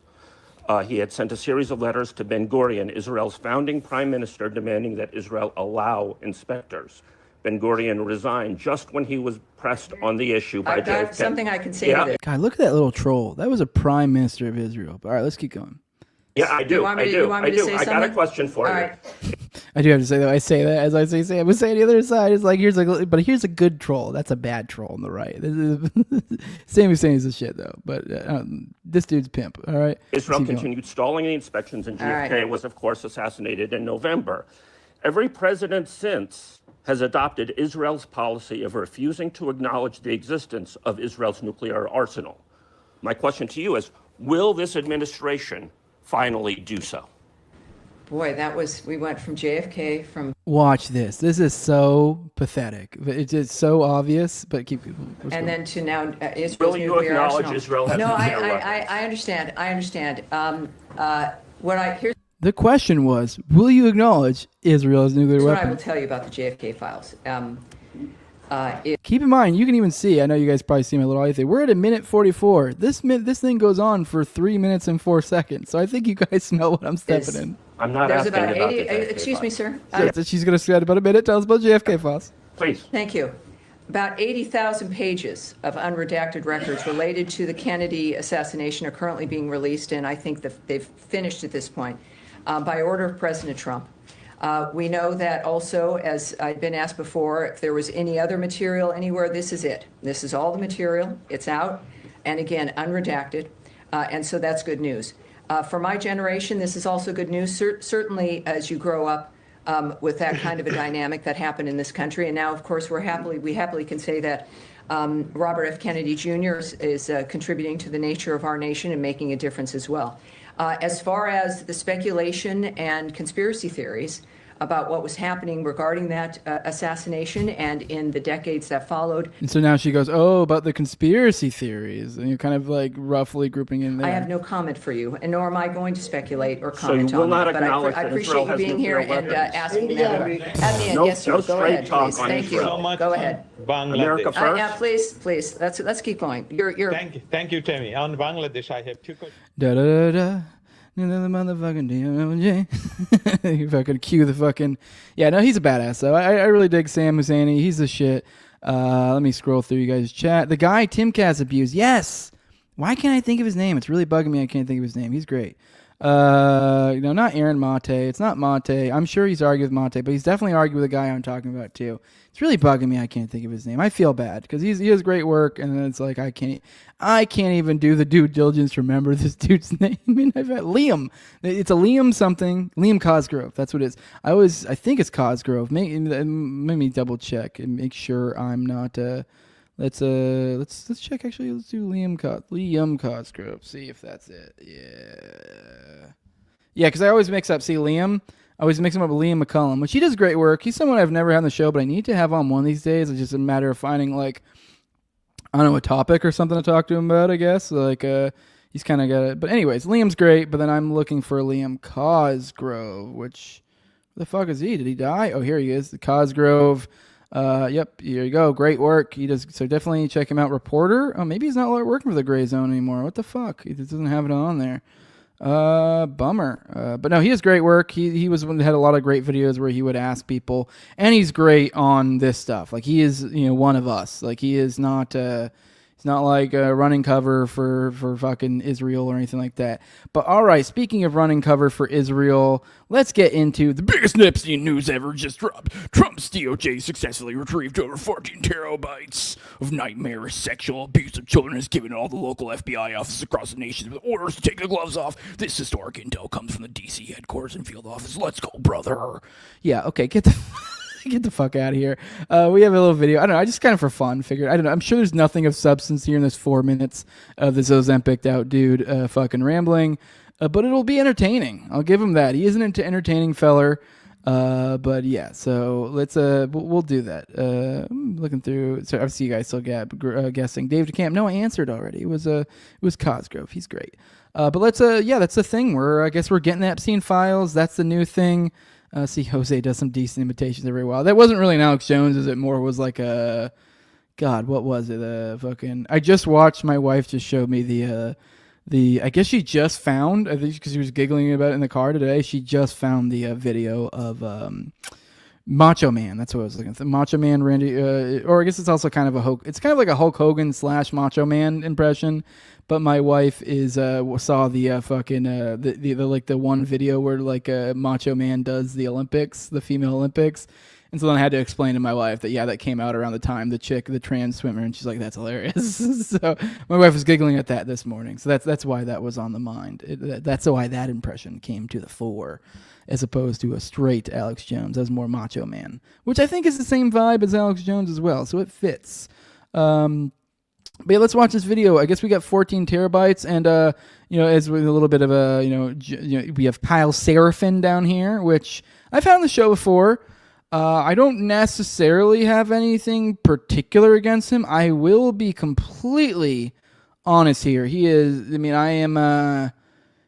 He had sent a series of letters to Ben-Gurion, Israel's founding prime minister, demanding that Israel allow inspectors. Ben-Gurion resigned just when he was pressed on the issue by JFK. Something I can say to this. God, look at that little troll. That was a prime minister of Israel. All right, let's keep going. Yeah, I do. I got a question for you. Right. I do have to say that. I say that as I say Sam. I say the other side. It's like, here's a good troll. That's a bad troll on the right. Sam Hussein is a shit though. But this dude's pimp. All right. Israel continued stalling the inspections, and JFK was, of course, assassinated in November. Every president since has adopted Israel's policy of refusing to acknowledge the existence of Israel's nuclear arsenal. My question to you is, will this administration finally do so? Boy, we went from JFK from. Watch this. This is so pathetic. It's just so obvious, but keep. And then to now Israel's Will you nuclear acknowledge arsenal. Israel has No, nuclear weapons? I understand. I understand. Here's The question was, will you acknowledge Israel's nuclear what I will weapons? tell you about the JFK files. Keep in mind, you can even see, I know you guys probably see my little eye thing. We're at a minute 44. This thing goes on for 3 minutes and 4 seconds. So I think you guys smell what I'm stepping in. I'm not There's asking about about 80. the JFK Excuse me, files. sir. So she's going to spend about a minute. Tell us about JFK files. Please. Thank you. About 80,000 pages of unredacted records related to the Kennedy assassination are currently being released, and I think that they've finished at this point by order of President Trump. We know that also, as I've been asked before, if there was any other material anywhere, this is it. This is all the material. It's out, and again, unredacted, and so that's good news. For my generation, this is also good news. Certainly, as you grow up with that kind of a dynamic that happened in this country, and now, of course, we happily can say that Robert F. Kennedy Jr. is contributing to the nature of our nation and making a difference as well. As far as the speculation and conspiracy theories about what was happening regarding that assassination and in the decades that followed. And so now she goes, oh, about the conspiracy theories. And you're kind of like roughly grouping in there. I have no comment for you, and nor am I going to speculate or So comment you will on not that. But acknowledge I that appreciate Israel you has being here nuclear and weapons? asking that. At the end, No- yes, sir. no Go straight ahead, talk please. on Thank Israel. you. Go ahead. America first? Please. Let's keep going. You're. Thank you, Tammy. On Bangladesh, I have two questions. Da da da da. The motherfucking NWJ. You fucking cue the fucking. Yeah, no, he's a badass though. I really dig Sam Husseini. He's the shit. Let me scroll through you guys' chat. The guy Timcast abused. Yes. Why can't I think of his name? It's really bugging me. I can't think of his name. He's great. No, not Aaron Mate. It's not Mate. I'm sure he's argued with Mate, but he's definitely argued with the guy I'm talking about too. It's really bugging me. I can't think of his name. I feel bad because he has great work, and then it's like I can't even do the due diligence to remember this dude's name. I mean, I've had Liam. It's a Liam something. Liam Cosgrove. That's what it is. I think it's Cosgrove. Let me double check and make sure I'm not. Let's check. Actually, let's do Liam Cosgrove. See if that's it. Yeah, because I always mix up. See, Liam. I always mix him up with Liam McCullum, which he does great work. He's someone I've never had on the show, but I need to have on one of these days. It's just a matter of finding a topic or something to talk to him about. I guess he's kind of got it. But anyways, Liam's great. But then I'm looking for Liam Cosgrove, which the fuck is he? Did he die? Oh, here he is. The Cosgrove. Yep, here you go. Great work. He does. So definitely check him out. Reporter. Oh, maybe he's not working for the Gray Zone anymore. What the fuck? He just doesn't have it on there. Bummer. But no, he has great work. He had a lot of great videos where he would ask people, and he's great on this stuff. Like he is, one of us. Like he is not. It's not like running cover for fucking Israel or anything like that. But all right, speaking of running cover for Israel, let's get into the biggest Epstein news ever just dropped. Trump's DOJ successfully retrieved over 14 terabytes of nightmarish sexual abuse of children, has given all the local FBI offices across the nation with orders to take the gloves off. This historic intel comes from the D.C. headquarters and field office. Let's go, brother. Yeah, okay, get the fuck out of here. We have a little video. I don't know. I just kind of for fun figured. I don't know. I'm sure there's nothing of substance here in this 4 minutes of this Ozempic'd out dude fucking rambling. But it'll be entertaining. I'll give him that. He is an entertaining feller. But yeah, so let's we'll do that. I'm looking through. So I see you guys still guessing. Dave DeCamp. No, I answered already. It was Cosgrove. He's great. But let's that's the thing. I guess we're getting the Epstein files. That's the new thing. See, Jose does some decent imitations every while. That wasn't really an Alex Jones, is it? More was like a, God, what was it? I just watched, my wife just showed me I guess she just found, I think because she was giggling about it in the car today, she just found the video of Macho Man. That's what I was looking for. Macho Man Randy, or I guess it's also kind of it's kind of like a Hulk Hogan / Macho Man impression. But my wife saw the fucking the one video where Macho Man does the Olympics, the female Olympics, and so then I had to explain to my wife that came out around the time the trans swimmer, and she's like, that's hilarious. So my wife was giggling at that this morning. So that's why that was on the mind. That's why that impression came to the fore, as opposed to a straight Alex Jones. That was more Macho Man, which I think is the same vibe as Alex Jones as well. So it fits. But yeah, let's watch this video. I guess we got 14 terabytes, and as with a little bit of a, we have Kyle Seraphin down here, which I've had on the show before. I don't necessarily have anything particular against him. I will be completely honest here. He is. I mean, I am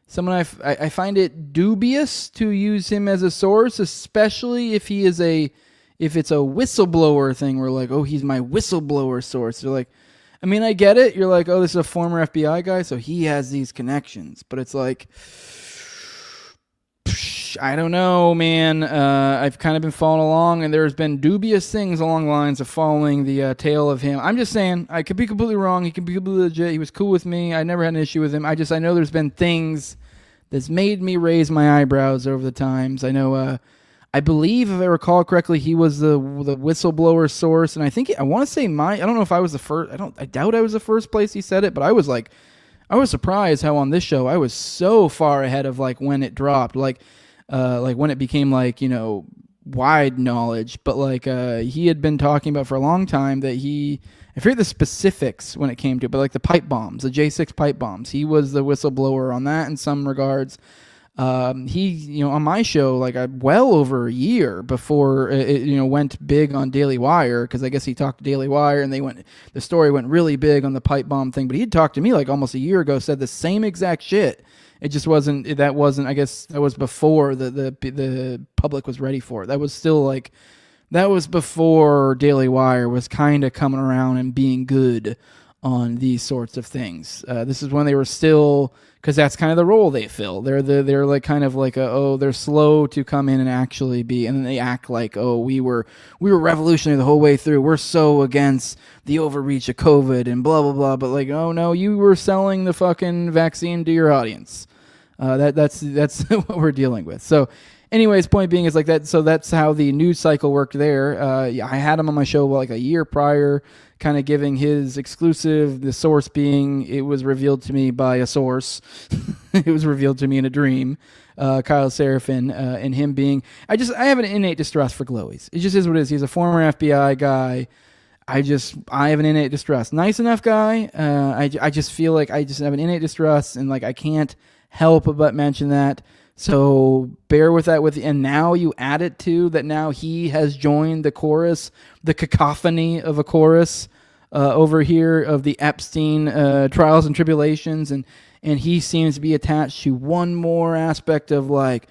someone I find it dubious to use him as a source, especially if it's a whistleblower thing. Where like, oh, he's my whistleblower source. They're like. I mean, I get it. You're like, oh, this is a former FBI guy, so he has these connections. But it's like, I don't know, man. I've kind of been following along, and there's been dubious things along the lines of following the tail of him. I'm just saying, I could be completely wrong. He could be completely legit. He was cool with me. I never had an issue with him. I know there's been things that's made me raise my eyebrows over the times. I know, I believe, if I recall correctly, he was the whistleblower source, and I want to say I don't know if I was the first. I doubt I was the first place he said it, but I was surprised how on this show I was so far ahead of like when it dropped, like when it became like wide knowledge. But like he had been talking about for a long time that I forget the specifics when it came to it, but like the pipe bombs, the J6 pipe bombs, he was the whistleblower on that in some regards. He, on my show, like well over a year before it, went big on Daily Wire, because I guess he talked to Daily Wire and the story went really big on the pipe bomb thing. But he'd talked to me like almost a year ago, said the same exact shit. It just wasn't. I guess that was before the public was ready for it. That was still like, that was before Daily Wire was kind of coming around and being good on these sorts of things. This is when they were still, because that's kind of the role they fill. They're like kind of like they're slow to come in and actually be, and then they act like, oh, we were revolutionary the whole way through. We're so against the overreach of COVID and blah blah blah. But like, oh no, you were selling the fucking vaccine to your audience. That's what we're dealing with. So. Anyways, point being is like that. So that's how the news cycle worked there. I had him on my show like a year prior, kind of giving his exclusive, the source being, it was revealed to me by a source. It was revealed to me in a dream. Kyle Seraphin, and him being, I have an innate distrust for Glowies. It just is what it is. He's a former FBI guy. I have an innate distrust. Nice enough guy. I just feel like I just have an innate distrust, and like I can't help but mention that. So bear with that. And now you add it to that. Now he has joined the chorus, the cacophony of a chorus over here of the Epstein trials and tribulations, and he seems to be attached to one more aspect of like,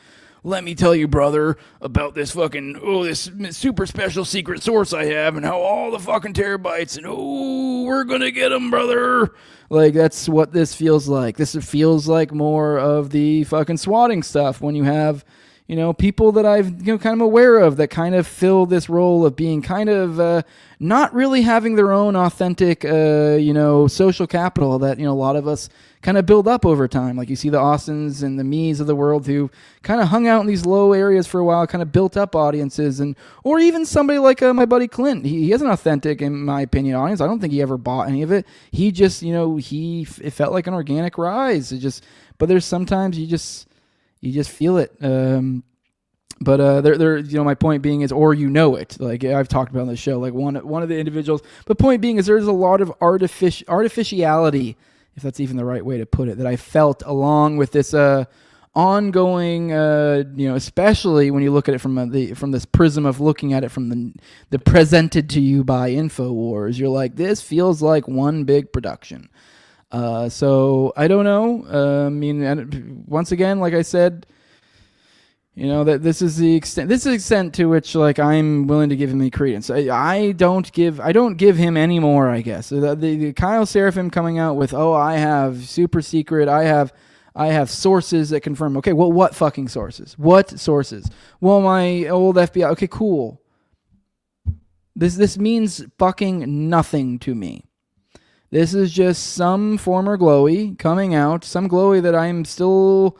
let me tell you, brother, about this fucking, this super special secret source I have, and how all the fucking terabytes, and we're gonna get them, brother. Like, that's what this feels like. This feels like more of the fucking swatting stuff when you have, people that I've, kind of aware of that kind of fill this role of being kind of not really having their own authentic, social capital that, a lot of us kind of build up over time. Like you see the Austins and the me's of the world who kind of hung out in these low areas for a while, kind of built up audiences, or even somebody like my buddy Clint. He has an authentic, in my opinion, audience. I don't think he ever bought any of it. He just, it felt like an organic rise. But there's sometimes you just feel it. But my point being is, or it, like I've talked about on the show, like one of the individuals. But point being is, there's a lot of artificiality, if that's even the right way to put it, that I felt along with this ongoing, especially when you look at it from this prism of looking at it from the presented to you by InfoWars. You're like, this feels like one big production. So I don't know. I mean, once again, like I said, that this is the extent to which like I'm willing to give him any credence. I don't give him any more, I guess. The Kyle Seraphin coming out with, I have super secret, I have sources that confirm. Okay, well, what fucking sources? What sources? Well, my old FBI. Okay, cool. This means fucking nothing to me. This is just some former glowy coming out, some glowy that I'm still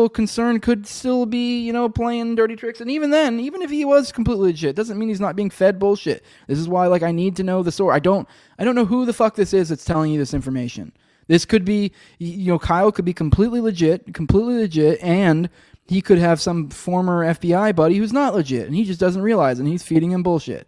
concerned could still be, playing dirty tricks. And even then, even if he was completely legit, doesn't mean he's not being fed bullshit. This is why, like, I need to know the source. I don't know who the fuck this is that's telling you this information. This could be, Kyle could be completely legit, and he could have some former FBI buddy who's not legit, and he just doesn't realize, and he's feeding him bullshit.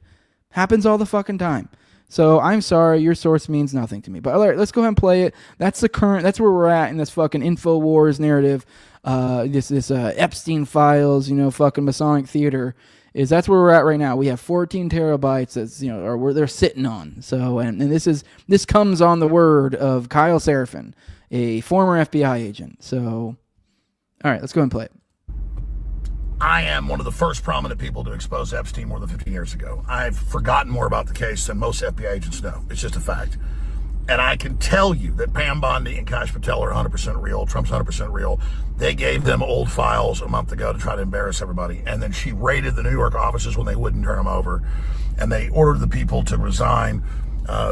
Happens all the fucking time. So I'm sorry, your source means nothing to me. But all right, let's go ahead and play it. That's where we're at in this fucking InfoWars narrative. This Epstein files, fucking Masonic theater. That's where we're at right now. We have 14 terabytes that's, or where they're sitting on. So, and this comes on the word of Kyle Seraphin, a former FBI agent. So, all right, let's go and play it. I am one of the first prominent people to expose Epstein more than 15 years ago. I've forgotten more about the case than most FBI agents know. It's just a fact. And I can tell you that Pam Bondi and Kash Patel are 100% real. Trump's 100% real. They gave them old files a month ago to try to embarrass everybody. And then she raided the New York offices when they wouldn't turn them over. And they ordered the people to resign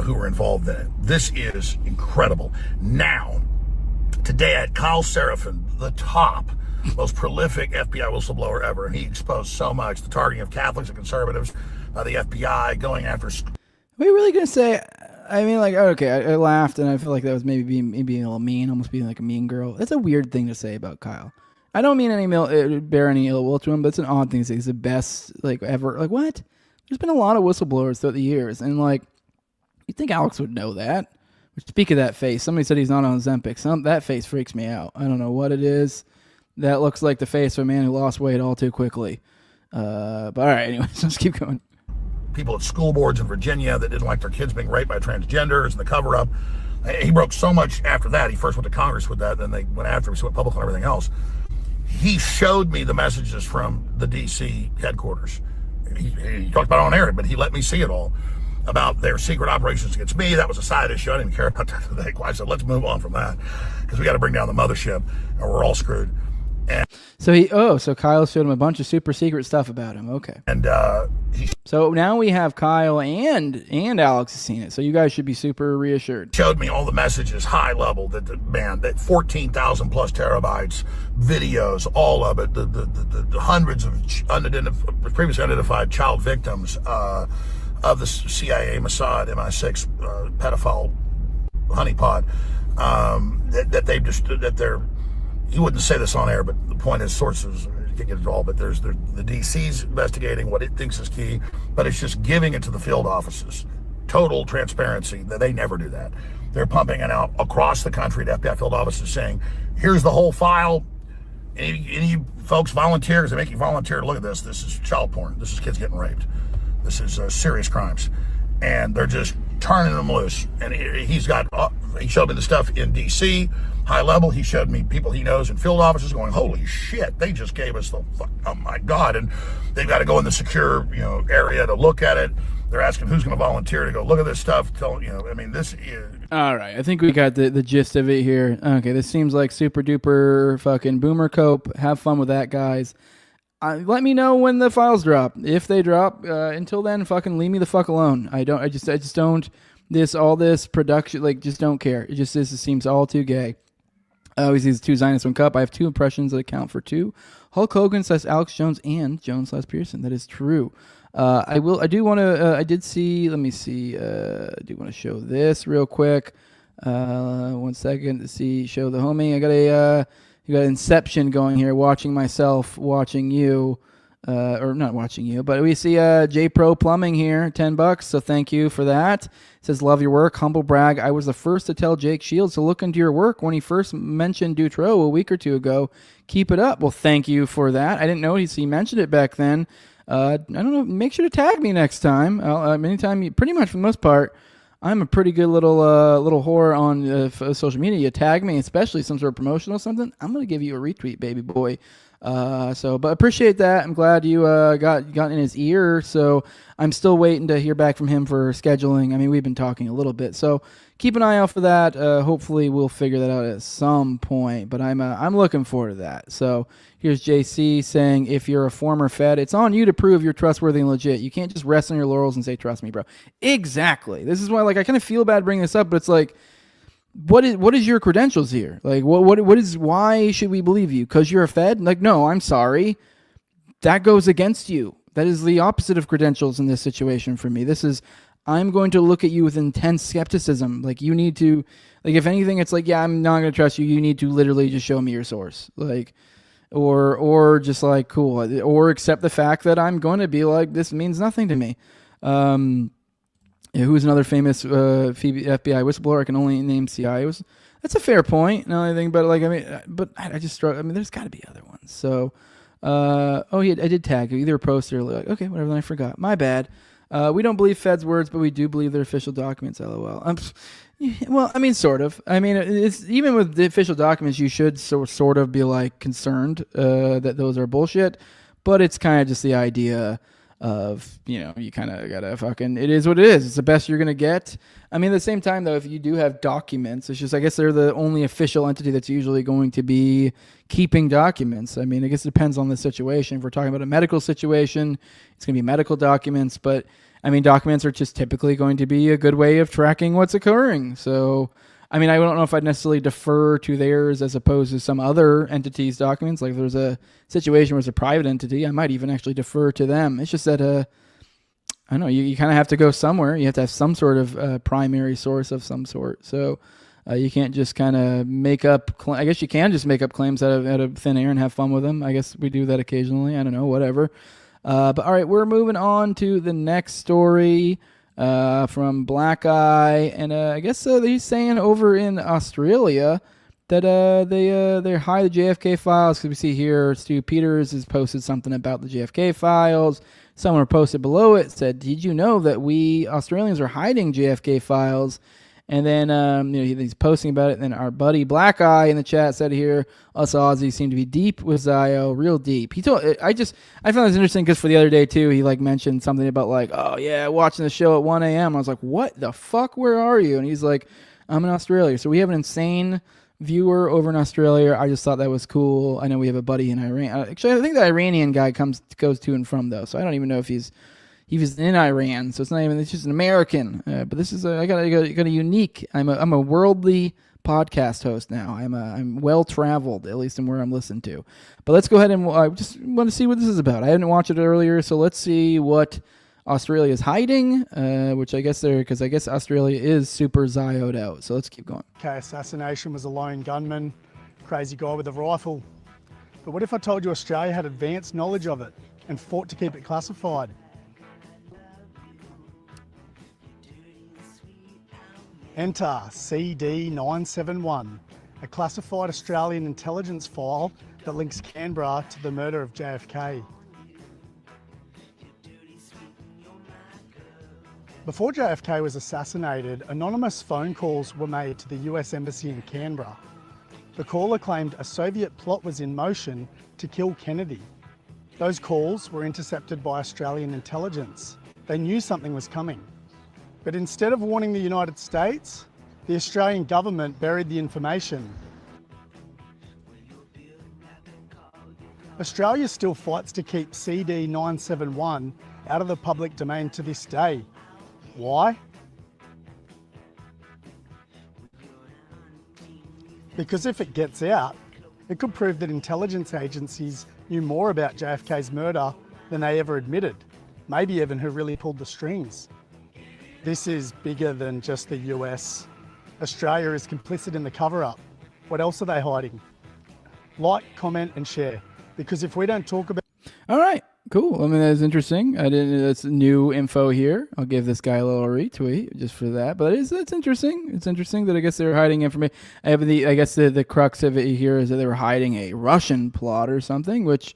who were involved in it. This is incredible. Now, today I had Kyle Seraphin, the top, most prolific FBI whistleblower ever. And he exposed so much, the targeting of Catholics and conservatives, the FBI going after... Are we really going to say... I mean, like, okay, I laughed, and I feel like that was maybe being a little mean, almost being like a mean girl. That's a weird thing to say about Kyle. I don't mean bear any ill will to him, but it's an odd thing to say. He's the best, like, ever. Like, what? There's been a lot of whistleblowers throughout the years, and, like, you'd think Alex would know that. Speak of that face. Somebody said he's not on Ozempic. That face freaks me out. I don't know what it is. That looks like the face of a man who lost weight all too quickly. But, all right, anyways, let's keep going. People at school boards in Virginia that didn't like their kids being raped by transgenders and the cover-up. He broke so much after that. He first went to Congress with that, then they went after him, so went public on everything else. He showed me the messages from the D.C. headquarters. He talked about it on air, but he let me see it all about their secret operations against me. That was a side issue. I didn't care about that today. I said, let's move on from that because we got to bring down the mothership or we're all screwed. And so Kyle showed him a bunch of super secret stuff about him. Okay. And so now we have Kyle and Alex has seen it. So you guys should be super reassured. Showed me all the messages, high level, that 14,000 plus terabytes, videos, all of it, the hundreds of previously unidentified child victims of the CIA, Mossad, MI6 pedophile honeypot that they're. He wouldn't say this on air, but the point is sources can't get it all, but there's the DC's investigating what it thinks is key, but it's just giving it to the field offices. Total transparency. They never do that. They're pumping it out across the country to FBI field offices saying, here's the whole file. Any you folks volunteer, because they make you volunteer to look at this. This is child porn. This is kids getting raped. This is serious crimes. And they're just turning them loose. And he showed me the stuff in DC, high level. He showed me people he knows in field offices going, holy shit, they just gave us oh my God. And they've got to go in the secure, area to look at it. They're asking who's going to volunteer to go look at this stuff. This is... All right, I think we got the gist of it here. Okay, this seems like super duper fucking boomer cope. Have fun with that, guys. Let me know when the files drop. If they drop, until then, fucking leave me the fuck alone. I just don't. All this production, just don't care. It seems all too gay. We see 2 Zionists, 1 cup. I have 2 impressions that account for 2. Hulk Hogan / Alex Jones and Jones / Pearson. That is true. I do want to. I did see. Let me see. I do want to show this real quick. 1 second to see. Show the homie. I got you got Inception going here. Watching myself, watching you, or not watching you, but we see J Pro Plumbing here, $10. So thank you for that. It says love your work. Humble brag. I was the first to tell Jake Shields to look into your work when he first mentioned Dutroux a week or 2 ago. Keep it up. Well, thank you for that. I didn't know he mentioned it back then. I don't know. Make sure to tag me next time. Anytime, pretty much for the most part, I'm a pretty good little whore on social media. You tag me, especially some sort of promotional something, I'm gonna give you a retweet, baby boy. But appreciate that. I'm glad you got in his ear. So I'm still waiting to hear back from him for scheduling. I mean, we've been talking a little bit, so keep an eye out for that. Hopefully we'll figure that out at some point. But I'm looking forward to that. So here's JC saying, if you're a former Fed, it's on you to prove you're trustworthy and legit. You can't just rest on your laurels and say, trust me, bro. Exactly. This is why, I kind of feel bad bringing this up, but it's like, what is your credentials here? Why should we believe you? Because you're a Fed? No, I'm sorry. That goes against you. That is the opposite of credentials in this situation for me. I'm going to look at you with intense skepticism. You need to, if anything, it's yeah, I'm not going to trust you. You need to literally just show me your source. Or just cool. Or accept the fact that I'm going to be this means nothing to me. Yeah, who's another famous FBI whistleblower? I can only name CI. That's a fair point. Now I think, but I just struggle. I mean, there's got to be other ones. So, I did tag either a post or like, okay, whatever. Then I forgot. My bad. We don't believe Fed's words, but we do believe they're official documents. LOL. Well, I mean, sort of. I mean, it's even with the official documents, you should sort of be like concerned that those are bullshit. But it's kind of just the idea of, you kind of gotta fucking, it is what it is. It's the best you're gonna get. I mean, at the same time though, if you do have documents, it's just, I guess they're the only official entity that's usually going to be keeping documents. I mean, I guess it depends on the situation. If we're talking about a medical situation, it's gonna be medical documents, but I mean, documents are just typically going to be a good way of tracking what's occurring. So, I mean, I don't know if I'd necessarily defer to theirs as opposed to some other entity's documents. Like if there's a situation where it's a private entity, I might even actually defer to them. It's just that, I don't know, you kind of have to go somewhere. You have to have some sort of primary source of some sort. So you can't just kind of make up, I guess you can just make up claims out of thin air and have fun with them. I guess we do that occasionally. I don't know, whatever. But all right, we're moving on to the next story. From Black Eye, and I guess he's saying over in Australia that they hide the JFK files. Because we see here, Stu Peters has posted something about the JFK files. Someone posted below it said, "Did you know that we Australians are hiding JFK files?" And then he's posting about it. And then our buddy Black Eye in the chat said here, us Aussies seem to be deep with Zio, real deep. I found this interesting because for the other day too, he like mentioned something about like, oh yeah, watching the show at 1 a.m. I was like, what the fuck? Where are you? And he's like, I'm in Australia. So we have an insane viewer over in Australia. I just thought that was cool. I know we have a buddy in Iran. Actually, I think the Iranian guy goes to and from though. So I don't even know if he was in Iran, so it's just an American. But this is I got a unique. I'm a worldly podcast host now. I'm well traveled, at least in where I'm listened to. But let's go ahead and I just want to see what this is about. I hadn't watched it earlier, so let's see what Australia is hiding. Which I guess because I guess Australia is super Zio'd out. So let's keep going. Okay, Assassination was a lone gunman, crazy guy with a rifle. But what if I told you Australia had advanced knowledge of it and fought to keep it classified? Enter CD971, a classified Australian intelligence file that links Canberra to the murder of JFK. Before JFK was assassinated, anonymous phone calls were made to the US Embassy in Canberra. The caller claimed a Soviet plot was in motion to kill Kennedy. Those calls were intercepted by Australian intelligence. They knew something was coming. But instead of warning the United States, the Australian government buried the information. Australia still fights to keep CD971 out of the public domain to this day. Why? Because if it gets out, it could prove that intelligence agencies knew more about JFK's murder than they ever admitted, maybe even who really pulled the strings. This is bigger than just the US. Australia is complicit in the cover-up. What else are they hiding? Like, comment, and share. Because if we don't talk about... All right, cool. I mean, that's interesting. That's new info here. I'll give this guy a little retweet just for that. But it's interesting. It's interesting that I guess they're hiding information. I guess the crux of it here is that they were hiding a Russian plot or something, which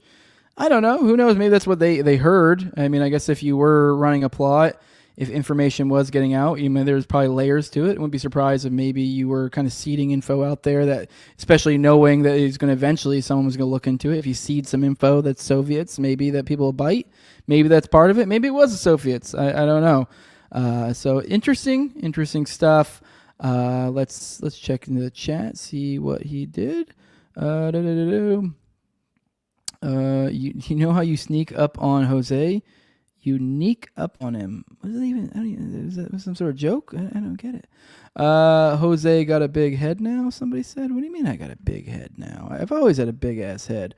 I don't know. Who knows? Maybe that's what they heard. I mean, I guess if you were running a plot, if information was getting out, there's probably layers to it. I wouldn't be surprised if maybe you were kind of seeding info out there that, especially knowing that it's going to eventually, someone was going to look into it. If you seed some info that's Soviets, maybe that people will bite. Maybe that's part of it. Maybe it was the Soviets. I don't know. So interesting stuff. Let's check into the chat, see what he did. You know how you sneak up on Jose? Unique up on him. Was it even? Is that some sort of joke? I don't get it. Jose got a big head now. Somebody said. What do you mean I got a big head now? I've always had a big ass head.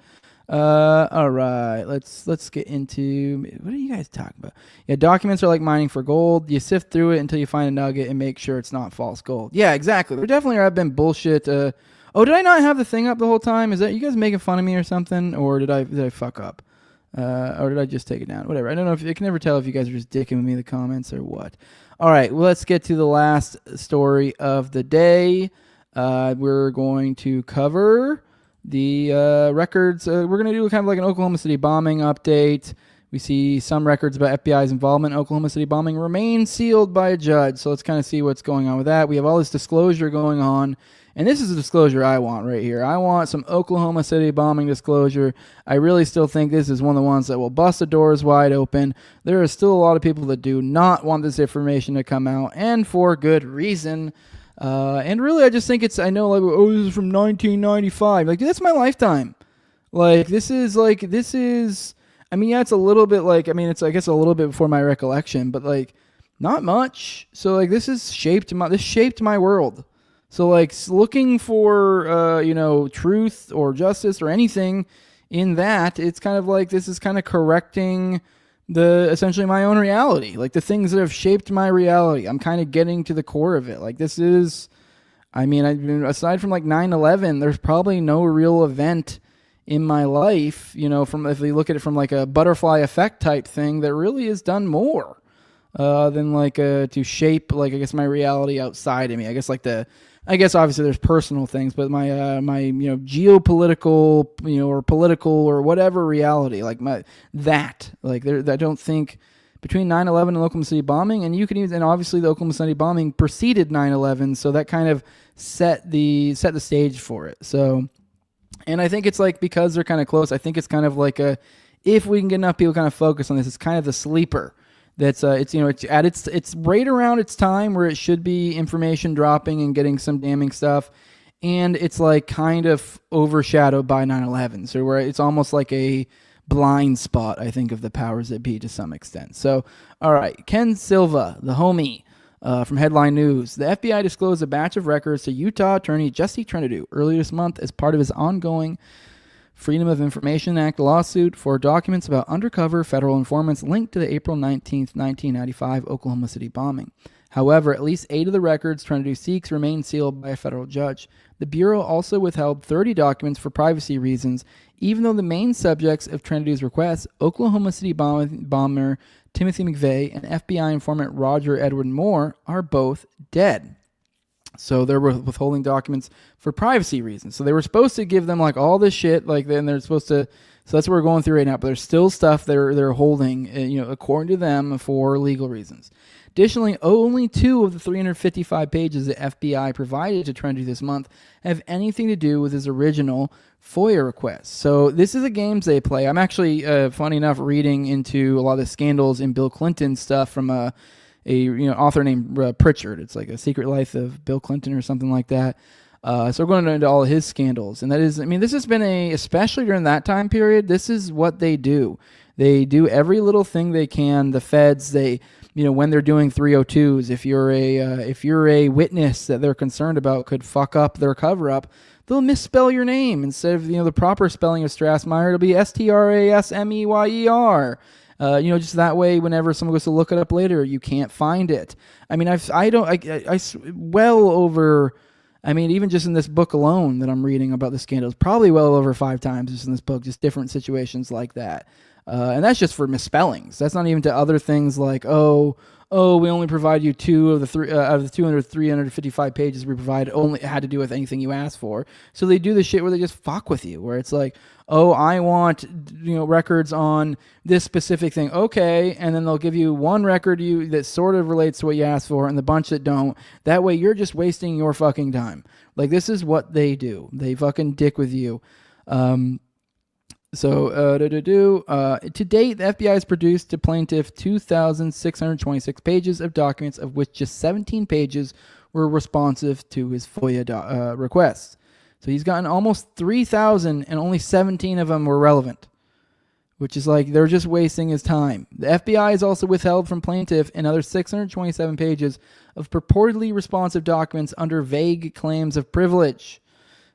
All right. Let's get into what are you guys talking about? Yeah, documents are like mining for gold. You sift through it until you find a nugget and make sure it's not false gold. Yeah, exactly. There definitely have been bullshit. Did I not have the thing up the whole time? Is that you guys making fun of me or something, or did I fuck up? Or did I just take it down? Whatever. I don't know if I can never tell if you guys are just dicking with me in the comments or what. All right, well, let's get to the last story of the day. We're going to cover the records. We're going to do kind of like an Oklahoma City bombing update. We see some records about FBI's involvement in Oklahoma City bombing remain sealed by a judge. So let's kind of see what's going on with that. We have all this disclosure going on. And this is a disclosure I want right here. I want some Oklahoma City bombing disclosure. I really still think this is one of the ones that will bust the doors wide open. There are still a lot of people that do not want this information to come out, and for good reason. And really, I just think I know, like, oh, this is from 1995. Like, that's my lifetime. Like, this is, I mean, yeah, it's a little bit it's, I guess, a little bit before my recollection, but, like, not much. So, like, this shaped my world. So, like, looking for, truth or justice or anything in that, it's kind of like this is kind of correcting essentially my own reality. Like, the things that have shaped my reality, I'm kind of getting to the core of it. Like, this is, I mean, aside from, like, 9/11, there's probably no real event in my life, from if you look at it from, like, a butterfly effect type thing that really has done more than, like, to shape, like, I guess, my reality outside of me. I guess obviously there's personal things, but my geopolitical, or political or whatever reality, like I don't think between 9/11 and the Oklahoma City bombing, and and obviously the Oklahoma City bombing preceded 9/11, so that kind of set the stage for it. So, and I think it's like, because they're kind of close, I think it's kind of like if we can get enough people kind of focus on this, it's kind of the sleeper. That's it's right around its time where it should be information dropping and getting some damning stuff, and it's like kind of overshadowed by 9/11. So where it's almost like a blind spot, I think, of the powers that be to some extent. So, all right, Ken Silva, the homie from Headline News. The FBI disclosed a batch of records to Utah attorney Jesse Trentadue earlier this month as part of his ongoing Freedom of Information Act lawsuit for documents about undercover federal informants linked to the April 19, 1995 Oklahoma City bombing. However, at least 8 of the records Trentadue seeks remain sealed by a federal judge. The Bureau also withheld 30 documents for privacy reasons, even though the main subjects of Trentadue's requests, Oklahoma City bomber Timothy McVeigh and FBI informant Roger Edward Moore, are both dead. So they're withholding documents for privacy reasons. So they were supposed to give them, like, all this shit, like, then they're supposed to. So that's what we're going through right now. But there's still stuff they're holding, according to them, for legal reasons. Additionally, only 2 of the 355 pages the FBI provided to Trentadue this month have anything to do with his original FOIA request. So this is a games they play. I'm actually, funny enough, reading into a lot of the scandals in Bill Clinton stuff from a author named Pritchard. It's like A Secret Life of Bill Clinton or something like that. So we're going into all of his scandals. And that is, I mean, this has been especially during that time period, this is what they do. They do every little thing they can. The feds, when they're doing 302s, if you're a witness that they're concerned about could fuck up their cover-up, they'll misspell your name. Instead of, the proper spelling of Strassmeyer, it'll be Strasmeyer. Just that way, whenever someone goes to look it up later, you can't find it. I mean, even just in this book alone that I'm reading about the scandals, probably well over 5 times just in this book, just different situations like that. And that's just for misspellings. That's not even to other things like, we only provide you 2 of the 355 pages we provide only had to do with anything you asked for. So they do the shit where they just fuck with you, where it's like, I want, records on this specific thing. Okay. And then they'll give you one record that sort of relates to what you asked for and the bunch that don't. That way you're just wasting your fucking time. Like, this is what they do. They fucking dick with you. To date, the FBI has produced to plaintiff 2,626 pages of documents, of which just 17 pages were responsive to his FOIA requests. So he's gotten almost 3,000, and only 17 of them were relevant, which is like they're just wasting his time. The FBI has also withheld from plaintiff another 627 pages of purportedly responsive documents under vague claims of privilege.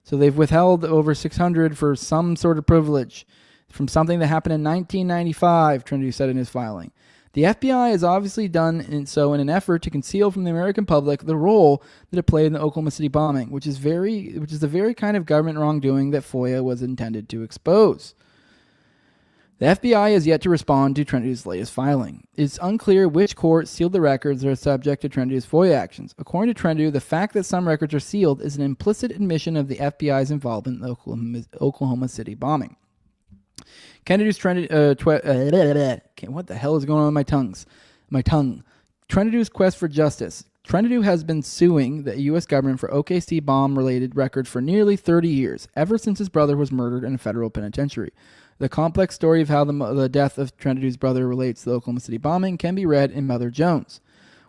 So they've withheld over 600 for some sort of privilege from something that happened in 1995, Trentadue said in his filing. The FBI has obviously done so in an effort to conceal from the American public the role that it played in the Oklahoma City bombing, which is the very kind of government wrongdoing that FOIA was intended to expose. The FBI has yet to respond to Trinity's latest filing. It's unclear which court sealed the records that are subject to Trinity's FOIA actions. According to Trinity, the fact that some records are sealed is an implicit admission of the FBI's involvement in the Oklahoma City bombing. Kennedy's Trinity, what the hell is going on with my tongue? Trinity's quest for justice. Trinity has been suing the U.S. government for OKC bomb-related records for nearly 30 years, ever since his brother was murdered in a federal penitentiary. The complex story of how the death of Trinity's brother relates to the Oklahoma City bombing can be read in Mother Jones.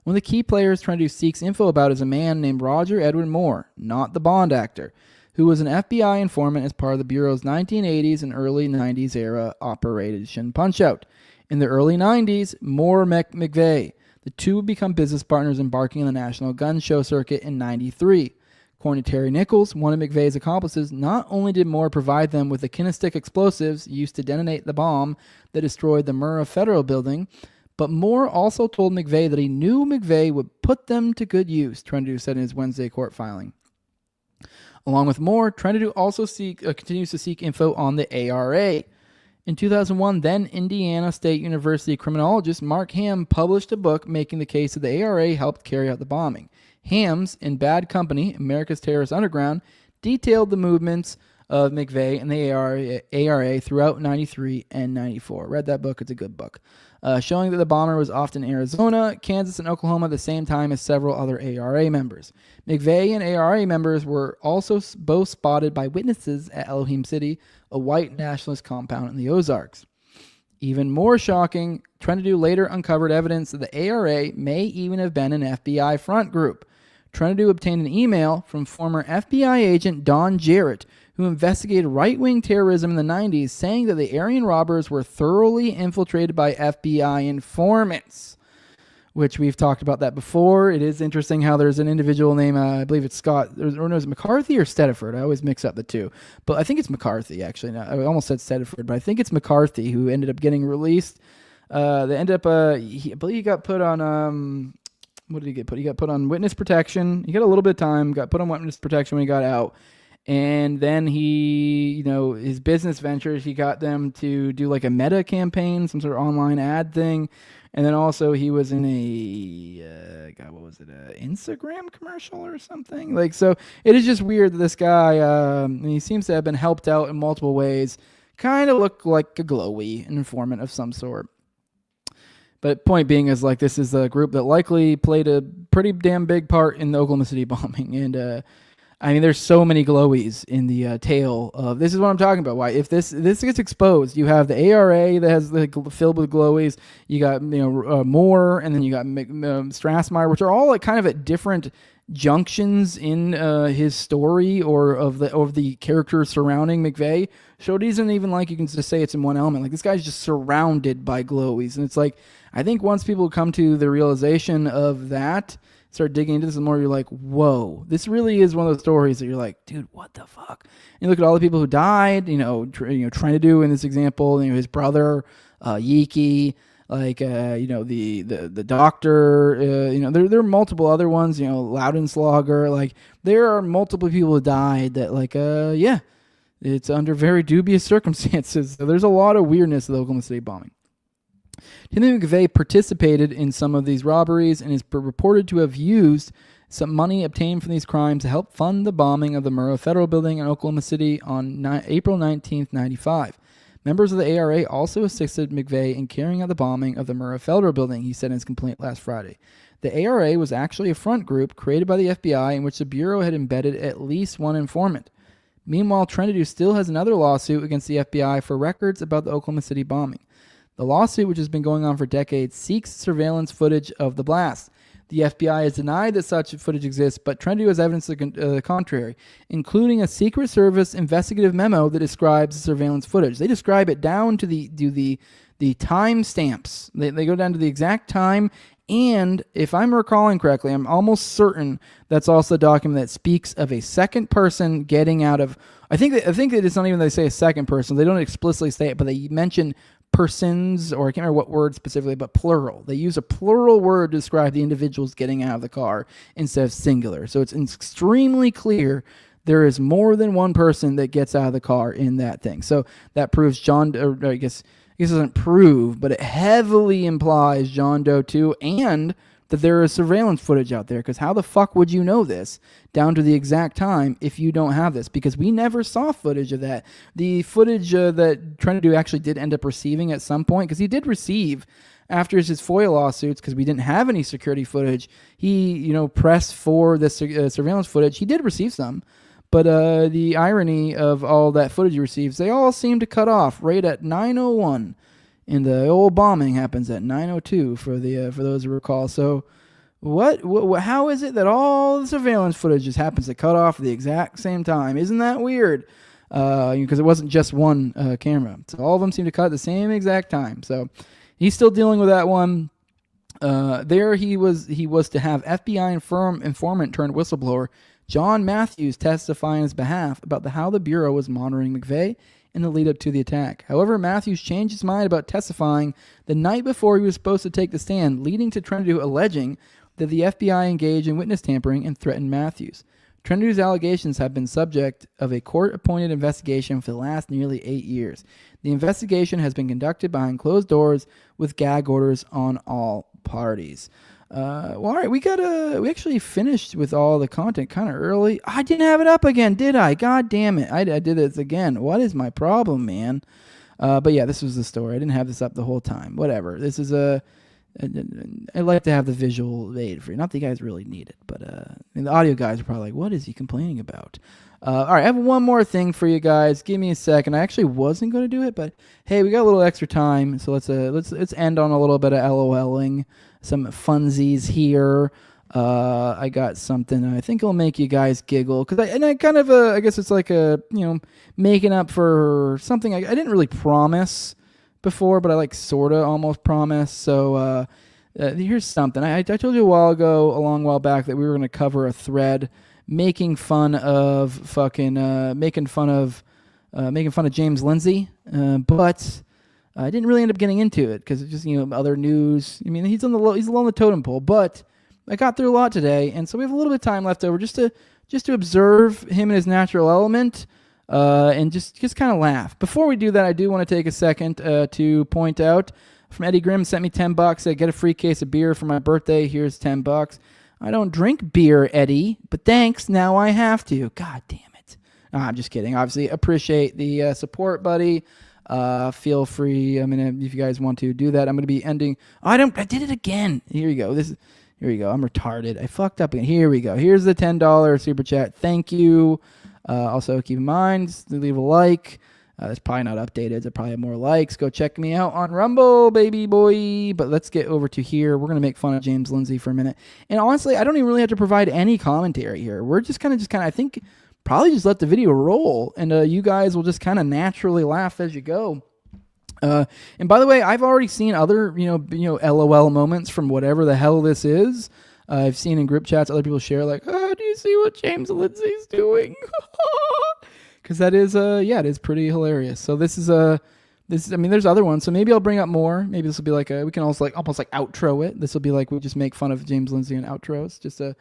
One of the key players Trinity seeks info about is a man named Roger Edwin Moore, not the Bond actor, who was an FBI informant as part of the Bureau's 1980s and early 90s era Operation Punch-Out. In the early 90s, Moore met McVeigh. The two would become business partners embarking on the National Gun Show circuit in 93. According to Terry Nichols, one of McVeigh's accomplices, not only did Moore provide them with the kinetic explosives used to detonate the bomb that destroyed the Murrah Federal Building, but Moore also told McVeigh that he knew McVeigh would put them to good use, Trinity said in his Wednesday court filing. Along with Moore, Trinity also continues to seek info on the ARA. In 2001, then Indiana State University criminologist Mark Ham published a book making the case that the ARA helped carry out the bombing. Ham's, in Bad Company, America's Terrorist Underground, detailed the movements of McVeigh and the ARA throughout 93 and 94. Read that book. It's a good book. Showing that the bomber was often in Arizona, Kansas, and Oklahoma at the same time as several other ARA members. McVeigh and ARA members were also both spotted by witnesses at Elohim City, a white nationalist compound in the Ozarks. Even more shocking, Trinity later uncovered evidence that the ARA may even have been an FBI front group. Trinity obtained an email from former FBI agent Don Jarrett, who investigated right-wing terrorism in the 90s, saying that the Aryan robbers were thoroughly infiltrated by FBI informants, which we've talked about that before. It is interesting how there's an individual named, I believe it's Scott, or no, is it McCarthy or Stediford? I always mix up the two. But I think it's McCarthy, actually. No, I almost said Stediford, but I think it's McCarthy who ended up getting released. They ended up, I believe he got put on, what did he get put? He got put on witness protection. He got a little bit of time, got put on witness protection when he got out. And then he, his business ventures, he got them to do like a meta campaign, some sort of online ad thing. And then also he was in a, Instagram commercial or something? So it is just weird that this guy, he seems to have been helped out in multiple ways, kind of look like a glowy, an informant of some sort. But point being is this is a group that likely played a pretty damn big part in the Oklahoma City bombing. And, there's so many glowies in the tale of this is what I'm talking about. Why, if this gets exposed, you have the ARA that has filled with glowies. You got Moore, and then you got Strassmeyer, which are all kind of at different junctions in his story or of the characters surrounding McVeigh. So it isn't even you can just say it's in one element. This guy's just surrounded by glowies, and it's I think once people come to the realization of that, start digging into this more, you're like, whoa, this really is one of those stories that you're like, dude, what the fuck? And you look at all the people who died, trying to do in this example, his brother, Yiki, the doctor, there are multiple other ones, Loudenslager, there are multiple people who died that it's under very dubious circumstances. So there's a lot of weirdness of the Oklahoma City bombing. Timothy McVeigh participated in some of these robberies and is reported to have used some money obtained from these crimes to help fund the bombing of the Murrah Federal Building in Oklahoma City on April 19, 1995. Members of the ARA also assisted McVeigh in carrying out the bombing of the Murrah Federal Building, he said in his complaint last Friday. The ARA was actually a front group created by the FBI in which the Bureau had embedded at least one informant. Meanwhile, Trinity still has another lawsuit against the FBI for records about the Oklahoma City bombing. The lawsuit, which has been going on for decades, seeks surveillance footage of the blast. The FBI has denied that such footage exists, but Trinity has evidence to the contrary, including a Secret Service investigative memo that describes the surveillance footage. They describe it down to the time stamps. They go down to the exact time, and if I'm recalling correctly, I'm almost certain that's also a document that speaks of a second person getting out of. I think that it's not even they say a second person. They don't explicitly say it, but they mention persons, or I can't remember what word specifically, but plural. They use a plural word to describe the individuals getting out of the car instead of singular. So it's extremely clear there is more than one person that gets out of the car in that thing. So that proves guess it doesn't prove, but it heavily implies John Doe 2 and that there is surveillance footage out there, because how the fuck would you know this down to the exact time if you don't have this? Because we never saw footage of that. The footage that Trent actually did end up receiving at some point, because he did receive after his FOIA lawsuits, because we didn't have any security footage, he, pressed for the surveillance footage. He did receive some, but the irony of all that footage he receives, they all seem to cut off right at 9:01. And the old bombing happens at 9:02 for those who recall. So, how is it that all the surveillance footage just happens to cut off at the exact same time? Isn't that weird? Because it wasn't just one camera, so all of them seem to cut at the same exact time. So, he's still dealing with that one. There he was to have FBI informant turned whistleblower John Matthews testify on his behalf about how the Bureau was monitoring McVeigh in the lead up to the attack. However, Matthews changed his mind about testifying the night before he was supposed to take the stand, leading to Trentadue alleging that the FBI engaged in witness tampering and threatened Matthews. Trendadue's allegations have been subject of a court-appointed investigation for the last nearly 8 years. The investigation has been conducted behind closed doors with gag orders on all parties. All right, we actually finished with all the content kind of early. I didn't have it up again, did I? God damn it. I did this again. What is my problem, man? But yeah, this was the story. I didn't have this up the whole time. Whatever. This is I like to have the visual aid for you. Not that you guys really need it, but the audio guys are probably like, what is he complaining about? All right, I have one more thing for you guys. Give me a second. I actually wasn't going to do it, but hey, we got a little extra time, so let's end on a little bit of LOLing. Some funsies here. I got something I think will make you guys giggle, because I kind of I guess it's like making up for something I didn't really promise before, but I sort of almost promised. So here's something. I told you a long while back, that we were going to cover a thread making fun of James Lindsay, but I didn't really end up getting into it because it's just other news. I mean, he's low on the totem pole, but I got through a lot today, and so we have a little bit of time left over just to observe him in his natural element, and just kind of laugh. Before we do that, I do want to take a second to point out from Eddie Grimm sent me $10. Said get a free case of beer for my birthday. Here's $10. I don't drink beer, Eddie, but thanks. Now I have to. God damn it. No, I'm just kidding. Obviously, appreciate the support, buddy. Feel free. I mean, if you guys want to do that, I'm going to be ending. I did it again. Here you go. Here you go. I'm retarded. I fucked up again. Here we go. Here's the $10 super chat. Thank you. Also, keep in mind, just leave a like. It's probably not updated. It probably have more likes. Go check me out on Rumble, baby boy. But let's get over to here. We're going to make fun of James Lindsay for a minute. And honestly, I don't even really have to provide any commentary here. We're just kind of, I think, probably just let the video roll. And you guys will just kind of naturally laugh as you go. And by the way, I've already seen other, LOL moments from whatever the hell this is. I've seen in group chats other people share like, oh, do you see what James Lindsay's doing? Because that is, it is pretty hilarious. So this is there's other ones. So maybe I'll bring up more. Maybe this will be like we can also almost outro it. This will be like we just make fun of James Lindsay in outros. Just I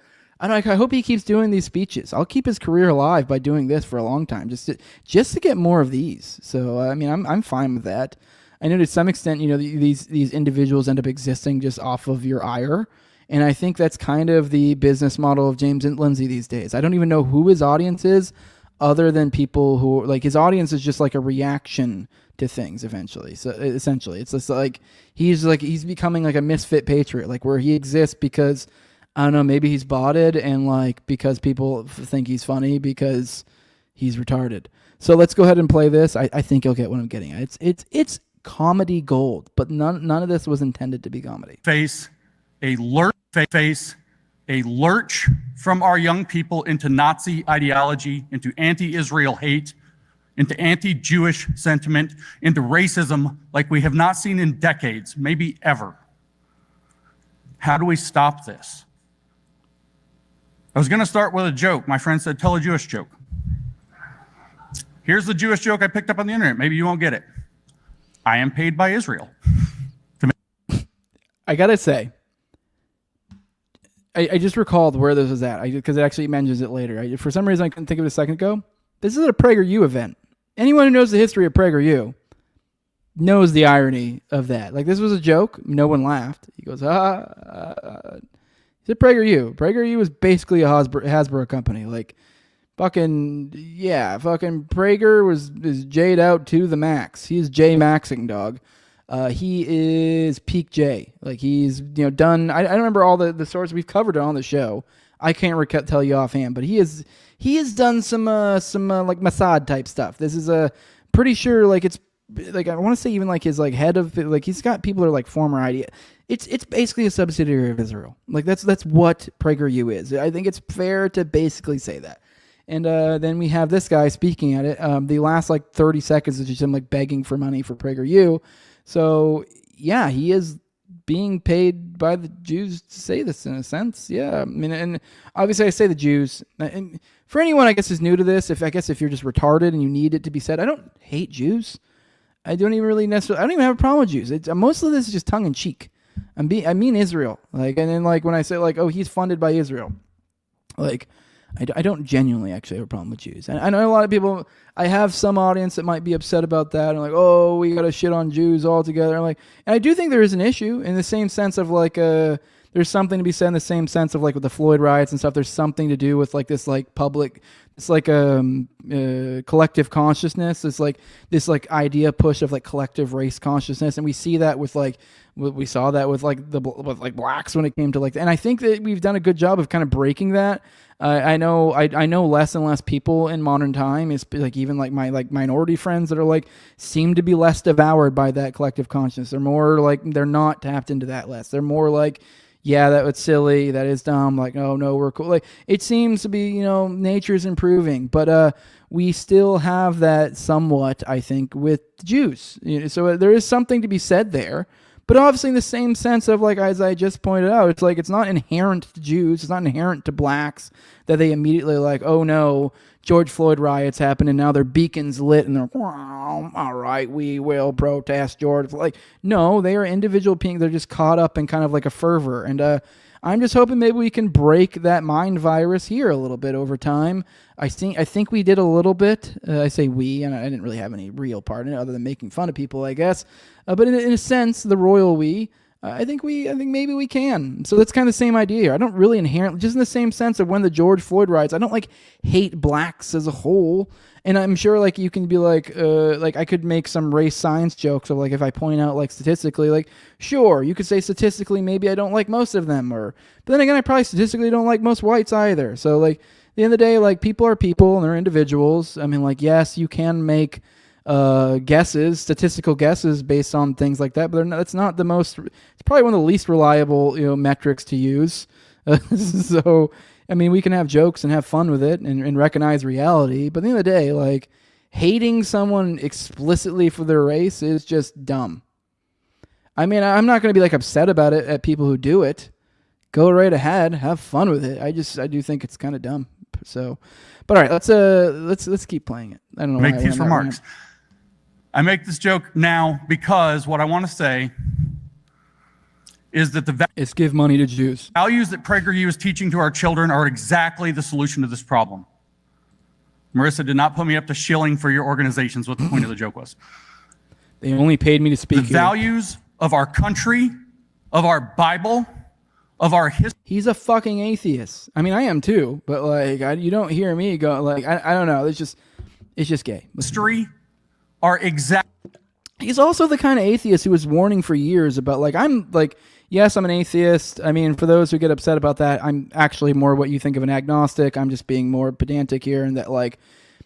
don't know. I hope he keeps doing these speeches. I'll keep his career alive by doing this for a long time, just to get more of these. So I'm fine with that. I know to some extent, these individuals end up existing just off of your ire, and I think that's kind of the business model of James Lindsay these days. I don't even know who his audience is, other than people who his audience is just like a reaction to things. Eventually, so essentially, it's just he's becoming like a misfit patriot, where he exists because, I don't know, maybe he's botted and because people think he's funny because he's retarded. So let's go ahead and play this. I think you'll get what I'm getting at. It's comedy gold, but none of this was intended to be comedy. Face a lurch from our young people into Nazi ideology, into anti-Israel hate, into anti-Jewish sentiment, into racism like we have not seen in decades, maybe ever. How do we stop this? I was going to start with a joke. My friend said, tell a Jewish joke. Here's the Jewish joke I picked up on the internet. Maybe you won't get it. I am paid by Israel. I got to say, I just recalled where this was at because it actually mentions it later. For some reason, I couldn't think of it a second ago. This is a PragerU event. Anyone who knows the history of PragerU, knows the irony of that. Like, this was a joke. No one laughed. He goes, He said, PragerU. PragerU is basically a Hasbro company. Like, fucking Prager is J'd out to the max. He's J Maxing, dog. He is peak J. Like, he's, done. I don't remember all the sorts we've covered it on the show. I can't tell you offhand, but he has done some like Mossad type stuff. This is pretty sure, like, it's like, I want to say even like his like head of, like, he's got people that are like former idea. It's basically a subsidiary of Israel. Like, that's what PragerU is. I think it's fair to basically say that. And then we have this guy speaking at it. The last like 30 seconds is just him like begging for money for PragerU. So yeah, he is being paid by the Jews to say this in a sense. Yeah, I mean, and obviously I say the Jews. And for anyone I guess who's new to this, if you're just retarded and you need it to be said, I don't hate Jews. I don't even have a problem with Jews. Most of this is just tongue in cheek. I mean Israel. Like, and then like when I say like, oh, he's funded by Israel, like, I don't genuinely actually have a problem with Jews. And I know a lot of people, I have some audience that might be upset about that and like, oh, we got to shit on Jews altogether. I'm like, and I do think there is an issue in the same sense of like, there's something to be said in the same sense of like with the Floyd riots and stuff. There's something to do with like this like public, it's like collective consciousness. It's like this like idea push of like collective race consciousness. And we see that with like, we saw that with like with like blacks when it came to like, and I think that we've done a good job of kind of breaking that. I know less and less people in modern time is like even like my like minority friends that are like seem to be less devoured by that collective consciousness. They're more like they're not tapped into that less. They're more like, yeah, that was silly, that is dumb. Like, oh no, we're cool. Like, it seems to be, nature's improving, but we still have that somewhat, I think, with Jews. So there is something to be said there. But obviously in the same sense of, like, as I just pointed out, it's like it's not inherent to Jews, it's not inherent to blacks that they immediately like, oh no, George Floyd riots happened and now their beacon's lit and they're like, well, all right, we will protest George. Like, no, they are individual beings. They're just caught up in kind of like a fervor. And I'm just hoping maybe we can break that mind virus here a little bit over time. I think we did a little bit. I say we, and I didn't really have any real part in it other than making fun of people, I guess. But in a sense, the royal we, I think maybe we can. So that's kind of the same idea here. I don't really inherently, just in the same sense of when the George Floyd riots, I don't like hate blacks as a whole. And I'm sure like you can be like I could make some race science jokes of like if I point out like statistically, like sure, you could say statistically maybe I don't like most of them, but then again I probably statistically don't like most whites either. So like at the end of the day, like people are people and they're individuals. I mean, like, yes, you can make guesses, statistical guesses based on things like that, but it's not the most, it's probably one of the least reliable, metrics to use. So, I mean, we can have jokes and have fun with it and recognize reality, but at the end of the day, like, hating someone explicitly for their race is just dumb. I mean, I'm not going to be like upset about it at people who do it. Go right ahead, have fun with it. I do think it's kind of dumb. So, but all right, let's keep playing it. I don't know. Make these remarks. I make this joke now because what I want to say is that it's give money to Jews. Values that PragerU is teaching to our children are exactly the solution to this problem. Marissa did not put me up to shilling for your organizations, what the point of the joke was. They only paid me to speak. The values of our country, of our Bible, of our history. He's a fucking atheist. I mean, I am too, but like, you don't hear me go like, I don't know. It's just gay. History are exact. He's also the kind of atheist who was warning for years about like, I'm like, yes, I'm an atheist. I mean, for those who get upset about that, I'm actually more what you think of an agnostic. I'm just being more pedantic here in that like,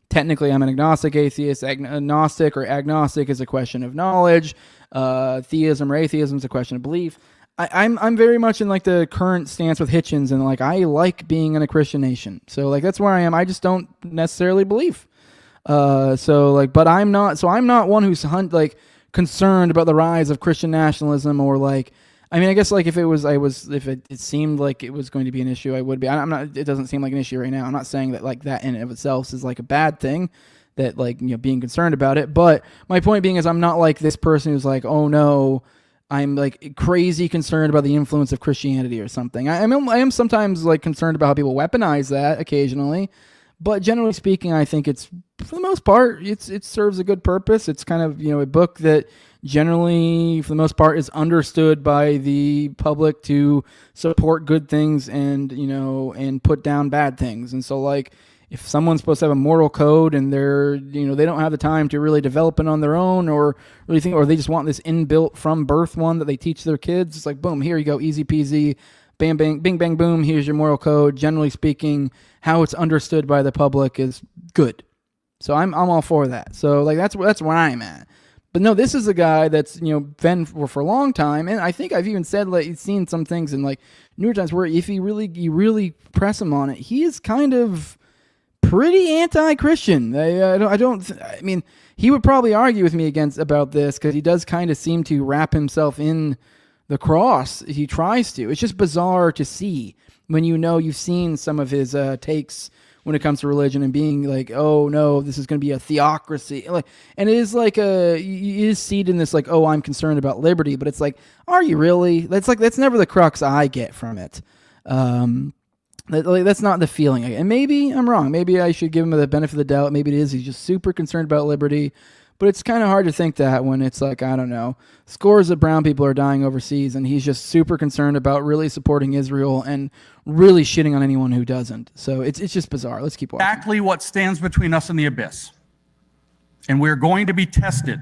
technically I'm an agnostic atheist. Agnostic or agnostic is a question of knowledge. Theism or atheism is a question of belief. I'm very much in like the current stance with Hitchens and like I like being in a Christian nation. So like that's where I am. I just don't necessarily believe. But I'm not one who's like concerned about the rise of Christian nationalism or like, I mean, I guess like if it seemed like it was going to be an issue, I would be. I'm not. It doesn't seem like an issue right now. I'm not saying that like that in and of itself is like a bad thing, that like being concerned about it. But my point being is I'm not like this person who's like, oh no, I'm like crazy concerned about the influence of Christianity or something. I am sometimes like concerned about how people weaponize that occasionally. But generally speaking, I think it's, for the most part, it serves a good purpose. It's kind of, a book that generally, for the most part, is understood by the public to support good things and, and put down bad things. And so, like, if someone's supposed to have a moral code and they're, they don't have the time to really develop it on their own or really think, or they just want this inbuilt from birth one that they teach their kids, it's like, boom, here you go, easy peasy, bam, bang, bing, bang, boom, here's your moral code. Generally speaking, how it's understood by the public is good. So I'm all for that. So like that's where I'm at. But no, this is a guy that's been for a long time, and I think I've even said like you've seen some things in like New York Times where if you really press him on it, he is kind of pretty anti-Christian. I mean, he would probably argue with me about this because he does kind of seem to wrap himself in the cross. He tries to. It's just bizarre to see when you've seen some of his takes when it comes to religion and being like, oh no, this is going to be a theocracy. Like, and it is like you is seed in this like, oh, I'm concerned about liberty, but it's like, are you really? That's never the crux I get from it. That's not the feeling. And maybe I'm wrong. Maybe I should give him the benefit of the doubt. Maybe it is. He's just super concerned about liberty. But it's kind of hard to think that when it's like, I don't know, scores of brown people are dying overseas and he's just super concerned about really supporting Israel and really shitting on anyone who doesn't. So it's just bizarre. Let's keep watching. Exactly what stands between us and the abyss. And we're going to be tested.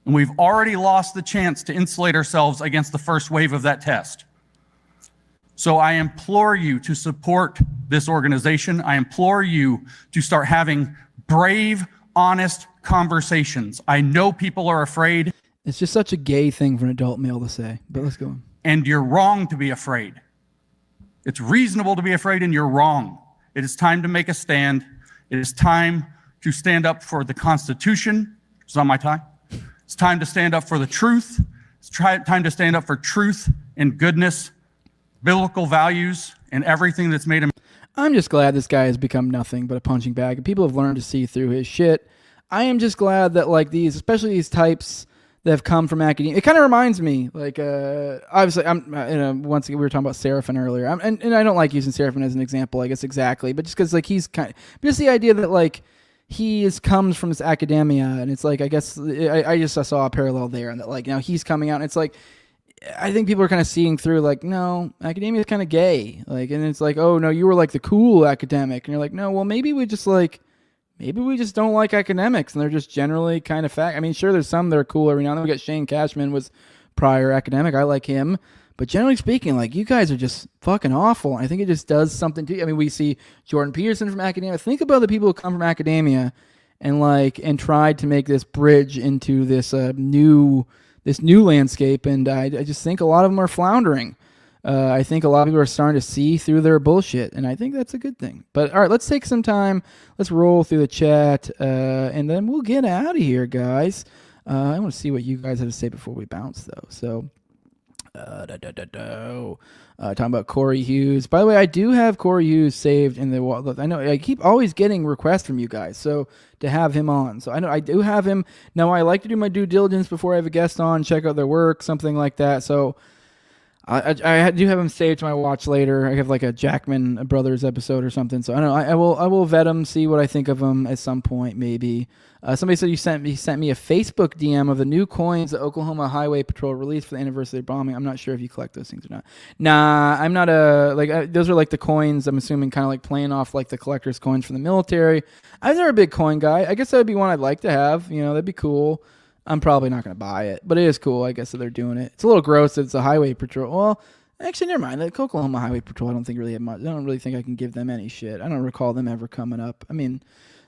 And we've already lost the chance to insulate ourselves against the first wave of that test. So I implore you to support this organization. I implore you to start having brave, honest conversations. I know people are afraid. It's just such a gay thing for an adult male to say, but let's go on. And you're wrong to be afraid. It's reasonable to be afraid, and you're wrong. It is time to make a stand. It is time to stand up for the Constitution. It's not my time. It's time to stand up for the truth. It's time to stand up for truth and goodness, biblical values, and everything that's made him. I'm just glad this guy has become nothing but a punching bag, and people have learned to see through his shit. I am just glad that like these, especially these types that have come from academia, it kind of reminds me, like, obviously, once again, we were talking about Seraphin earlier, and I don't like using Seraphin as an example, I guess, exactly, but just because, like, he's kind of, just the idea that, like, comes from this academia, and it's like, I guess, I saw a parallel there, and that, like, now he's coming out, and it's like, I think people are kind of seeing through, like, no, academia is kind of gay, like, and it's like, oh, no, you were, like, the cool academic, and you're like, no, well, maybe we just don't like academics, and they're just generally kind of fact. I mean, sure, there's some that are cool every now and then. We got Shane Cashman was prior academic. I like him. But generally speaking, like, you guys are just fucking awful. I think it just does something to you. I mean, we see Jordan Peterson from academia. Think about the people who come from academia and tried to make this bridge into this new landscape. And I just think a lot of them are floundering. I think a lot of people are starting to see through their bullshit, and I think that's a good thing. But all right, let's take some time. Let's roll through the chat, and then we'll get out of here, guys. I want to see what you guys have to say before we bounce, though. So, talking about Corey Hughes. By the way, I do have Corey Hughes saved in the. I know I keep always getting requests from you guys, so to have him on. So I know I do have him. Now I like to do my due diligence before I have a guest on, check out their work, something like that. So. I do have him saved to my watch later. I have like a Jackman Brothers episode or something. So I don't know. I will vet him, see what I think of him at some point, maybe. Somebody said he sent me a Facebook DM of the new coins the Oklahoma Highway Patrol released for the anniversary of bombing. I'm not sure if you collect those things or not. Nah, I'm not those are like the coins. I'm assuming kind of like playing off like the collector's coins from the military. I'm never a big coin guy. I guess that would be one I'd like to have. That'd be cool. I'm probably not going to buy it, but it is cool, I guess, that they're doing it. It's a little gross that it's a highway patrol. Well, actually, never mind. The Oklahoma Highway Patrol, I don't think really have much. I don't really think I can give them any shit. I don't recall them ever coming up. I mean,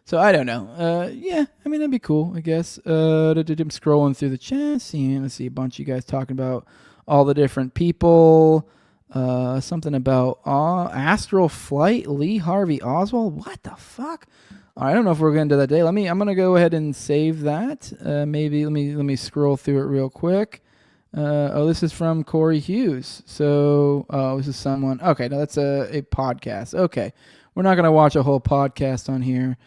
so I don't know. Yeah, I mean, that'd be cool, I guess. I'm scrolling through the chat. Let's see a bunch of you guys talking about all the different people. Something about astral flight, Lee Harvey Oswald. What the fuck? I don't know if we're going to do that day. I'm going to go ahead and save that. Maybe let me scroll through it real quick. This is from Corey Hughes. So, this is someone. Okay, no, that's a podcast. Okay, we're not going to watch a whole podcast on here.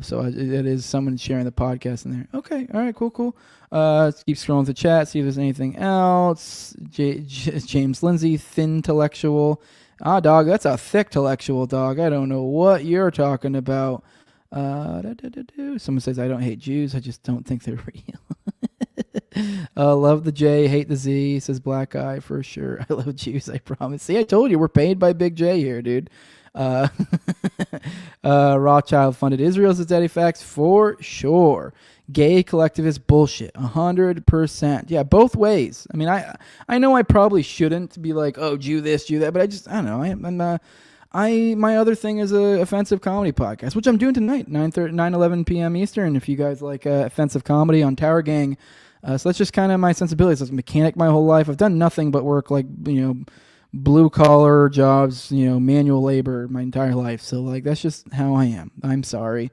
So it is someone sharing the podcast in there. Okay, all right, cool. Let's keep scrolling through the chat, see if there's anything else. James Lindsay, thin-intellectual. Dog, that's a thick-intellectual, dog. I don't know what you're talking about. Someone says, I don't hate Jews. I just don't think they're real. Love the J, hate the Z, says Black Eye for sure. I love Jews, I promise. See, I told you, we're paid by Big J here, dude. Rothschild funded Israel, says Daddy Facts, for sure. Gay collectivist bullshit, 100%. Yeah, both ways. I mean, I know I probably shouldn't be like, oh, Jew this, Jew that, but I don't know. My other thing is a offensive comedy podcast, which I'm doing tonight, 9:11 p.m. Eastern. If you guys like offensive comedy on Tower Gang, so that's just kind of my sensibilities. I was a mechanic my whole life. I've done nothing but work like blue collar jobs, manual labor my entire life. So like that's just how I am. I'm sorry.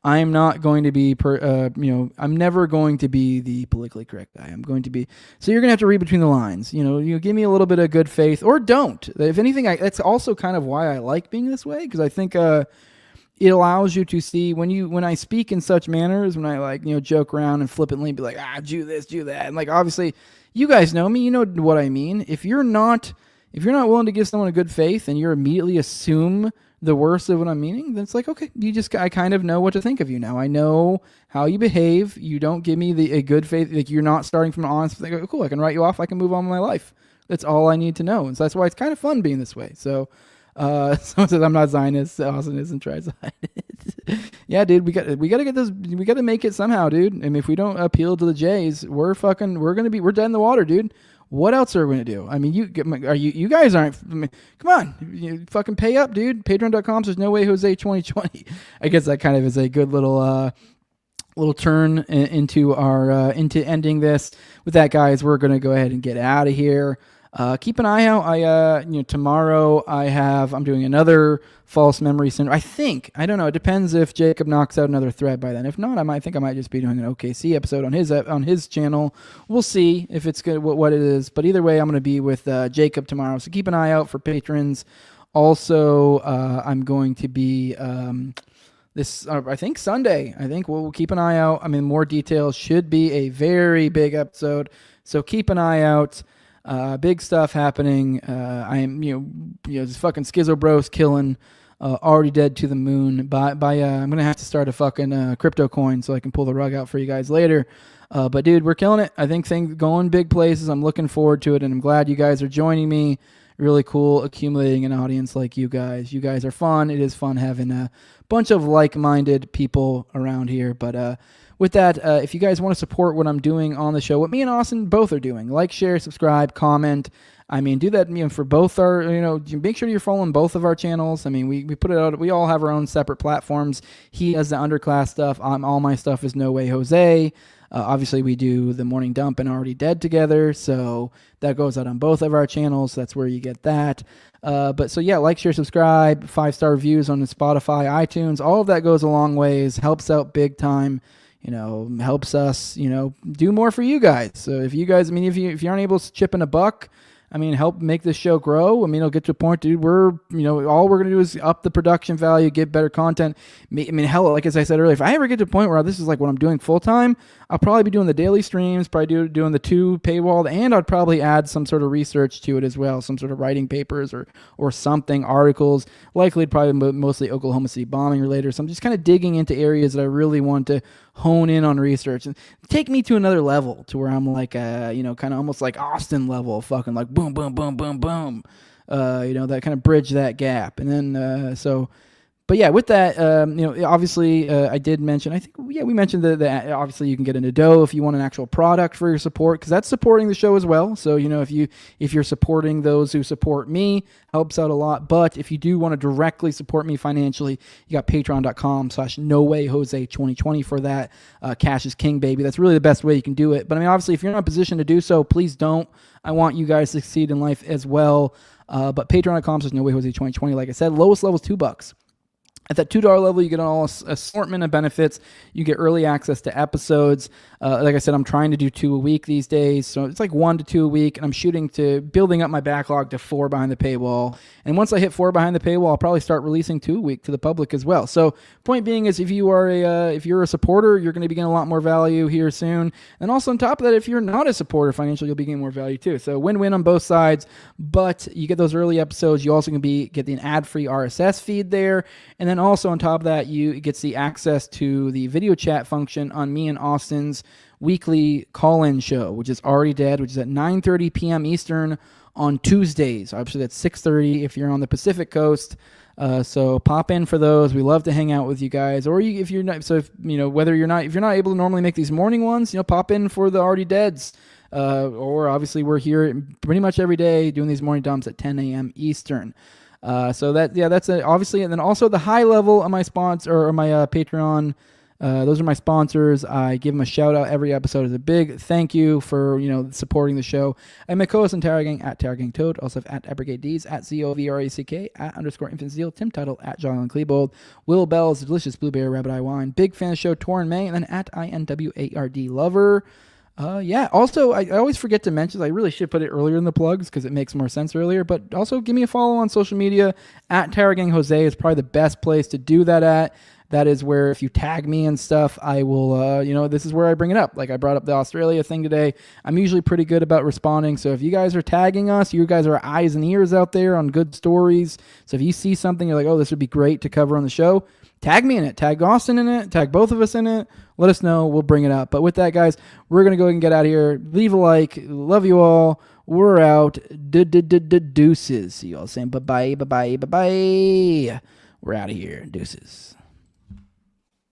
I'm not going to be, I'm never going to be the politically correct guy. I'm going to be, so you're going to have to read between the lines. You give me a little bit of good faith or don't. If anything, that's also kind of why I like being this way, because I think it allows you to see when I speak in such manners, when I joke around and flippantly be like, Jew this, Jew that. And like, obviously, you guys know me, you know what I mean. If you're not willing to give someone a good faith and you immediately assume the worst of what I'm meaning, then it's like, okay, I kind of know what to think of you now. I know how you behave. You don't give me a good faith. Like you're not starting from an honest thing. Oh, cool, I can write you off. I can move on with my life. That's all I need to know. And so that's why it's kind of fun being this way. So, someone says I'm not Zionist. Austin isn't tri-Zionist. Yeah, dude, we got to get this. We got to make it somehow, dude. And if we don't appeal to the Jays, we're dead in the water, dude. What else are we going to do? I mean, you guys aren't, come on, you fucking pay up, dude. Patreon.com says no way Jose 2020. I guess that kind of is a good little turn into into ending this. With that, guys, we're going to go ahead and get out of here. Keep an eye out. Tomorrow I'm doing another false memory syndrome. I don't know. It depends if Jacob knocks out another thread by then. If not, I might just be doing an OKC episode on his channel. We'll see if it's good, what it is. But either way, I'm going to be with Jacob tomorrow. So keep an eye out for patrons. Also, I'm going to be this, I think Sunday. I think we'll keep an eye out. I mean, more details. Should be a very big episode. So keep an eye out. Big stuff happening. I am, this fucking Schizo Bros killing, already dead to the moon. I'm gonna have to start a fucking crypto coin so I can pull the rug out for you guys later. But dude, we're killing it. I think things going big places. I'm looking forward to it, and I'm glad you guys are joining me. Really cool accumulating an audience like you guys. You guys are fun. It is fun having a bunch of like-minded people around here. But with that, if you guys want to support what I'm doing on the show, what me and Austin both are doing, like, share, subscribe, comment. I mean, do that for both our, make sure you're following both of our channels. I mean, we put it out. We all have our own separate platforms. He has the underclass stuff. All my stuff is No Way Jose. Obviously, we do the Morning Dump and Already Dead together, so that goes out on both of our channels. That's where you get that. But so yeah, like, share, subscribe, 5-star reviews on the Spotify, iTunes. All of that goes a long ways. Helps out big time. Helps us, do more for you guys. So if you guys, if you aren't able to chip in a buck, help make this show grow. It'll get to a point, dude, all we're going to do is up the production value, get better content. Hell, like as I said earlier, if I ever get to a point where this is like what I'm doing full time, I'll probably be doing the daily streams, probably doing the 2 paywall, and I'd probably add some sort of research to it as well, some sort of writing papers or something, articles, likely probably mostly Oklahoma City bombing related. So I'm just kind of digging into areas that I really want to hone in on research and take me to another level, to where I'm like, kind of almost like Austin level, fucking like boom, boom, boom, boom, boom, that kind of bridge that gap. And then, but yeah, with that, obviously, I did mention, we mentioned that obviously you can get into dough if you want an actual product for your support, because that's supporting the show as well. So, if you're supporting those who support me, helps out a lot. But if you do want to directly support me financially, you got patreon.com/nowayjose2020 for that. Cash is king, baby. That's really the best way you can do it. But obviously, if you're not in a position to do so, please don't. I want you guys to succeed in life as well. But patreon.com/nowayjose2020, like I said, lowest level is $2. At that $2 level, you get all assortment of benefits. You get early access to episodes. Like I said, I'm trying to do 2 a week these days. So it's like 1 to 2 a week. And I'm shooting to building up my backlog to 4 behind the paywall. And once I hit 4 behind the paywall, I'll probably start releasing 2 a week to the public as well. So point being is, if you're a supporter, you're going to be getting a lot more value here soon. And also on top of that, if you're not a supporter financially, you'll be getting more value too. So win-win on both sides. But you get those early episodes. You also can get the ad-free RSS feed there. And then then also on top of that, you get the access to the video chat function on me and Austin's weekly call-in show, which is already dead, which is at 9:30 p.m. Eastern on Tuesdays. Obviously, that's 6:30 if you're on the Pacific Coast. So pop in for those. We love to hang out with you guys. Or if you're not, so if, whether you're not, if you're not able to normally make these morning ones, pop in for the already deads. Or obviously we're here pretty much every day doing these morning dumps at 10 a.m. Eastern. So that's obviously, and then also the high level of my sponsor or my Patreon. Those are my sponsors. I give them a shout out every episode as a big thank you for supporting the show. And my co-host and Terror Gang at Terror Gang Toad, also at @BrigadeDs, at ZOVRACK, at @_Infant Zeal, Tim Tuttle, at John Klebold, Will Bell's Delicious Blueberry Rabbit Eye Wine, big fan of the show, Torrin May, and then at INWARD Lover. Also, I always forget to mention, I really should put it earlier in the plugs because it makes more sense earlier, but also give me a follow on social media. At Terror Gang Jose is probably the best place to do that at. That is where if you tag me and stuff, I will, this is where I bring it up. Like I brought up the Australia thing today. I'm usually pretty good about responding. So if you guys are tagging us, you guys are eyes and ears out there on good stories. So if you see something, you're like, oh, this would be great to cover on the show, tag me in it, tag Austin in it, tag both of us in it. Let us know. We'll bring it up. But with that, guys, we're going to go ahead and get out of here. Leave a like. Love you all. We're out. Deuces. See you all saying bye-bye, bye-bye, bye-bye. We're out of here. Deuces.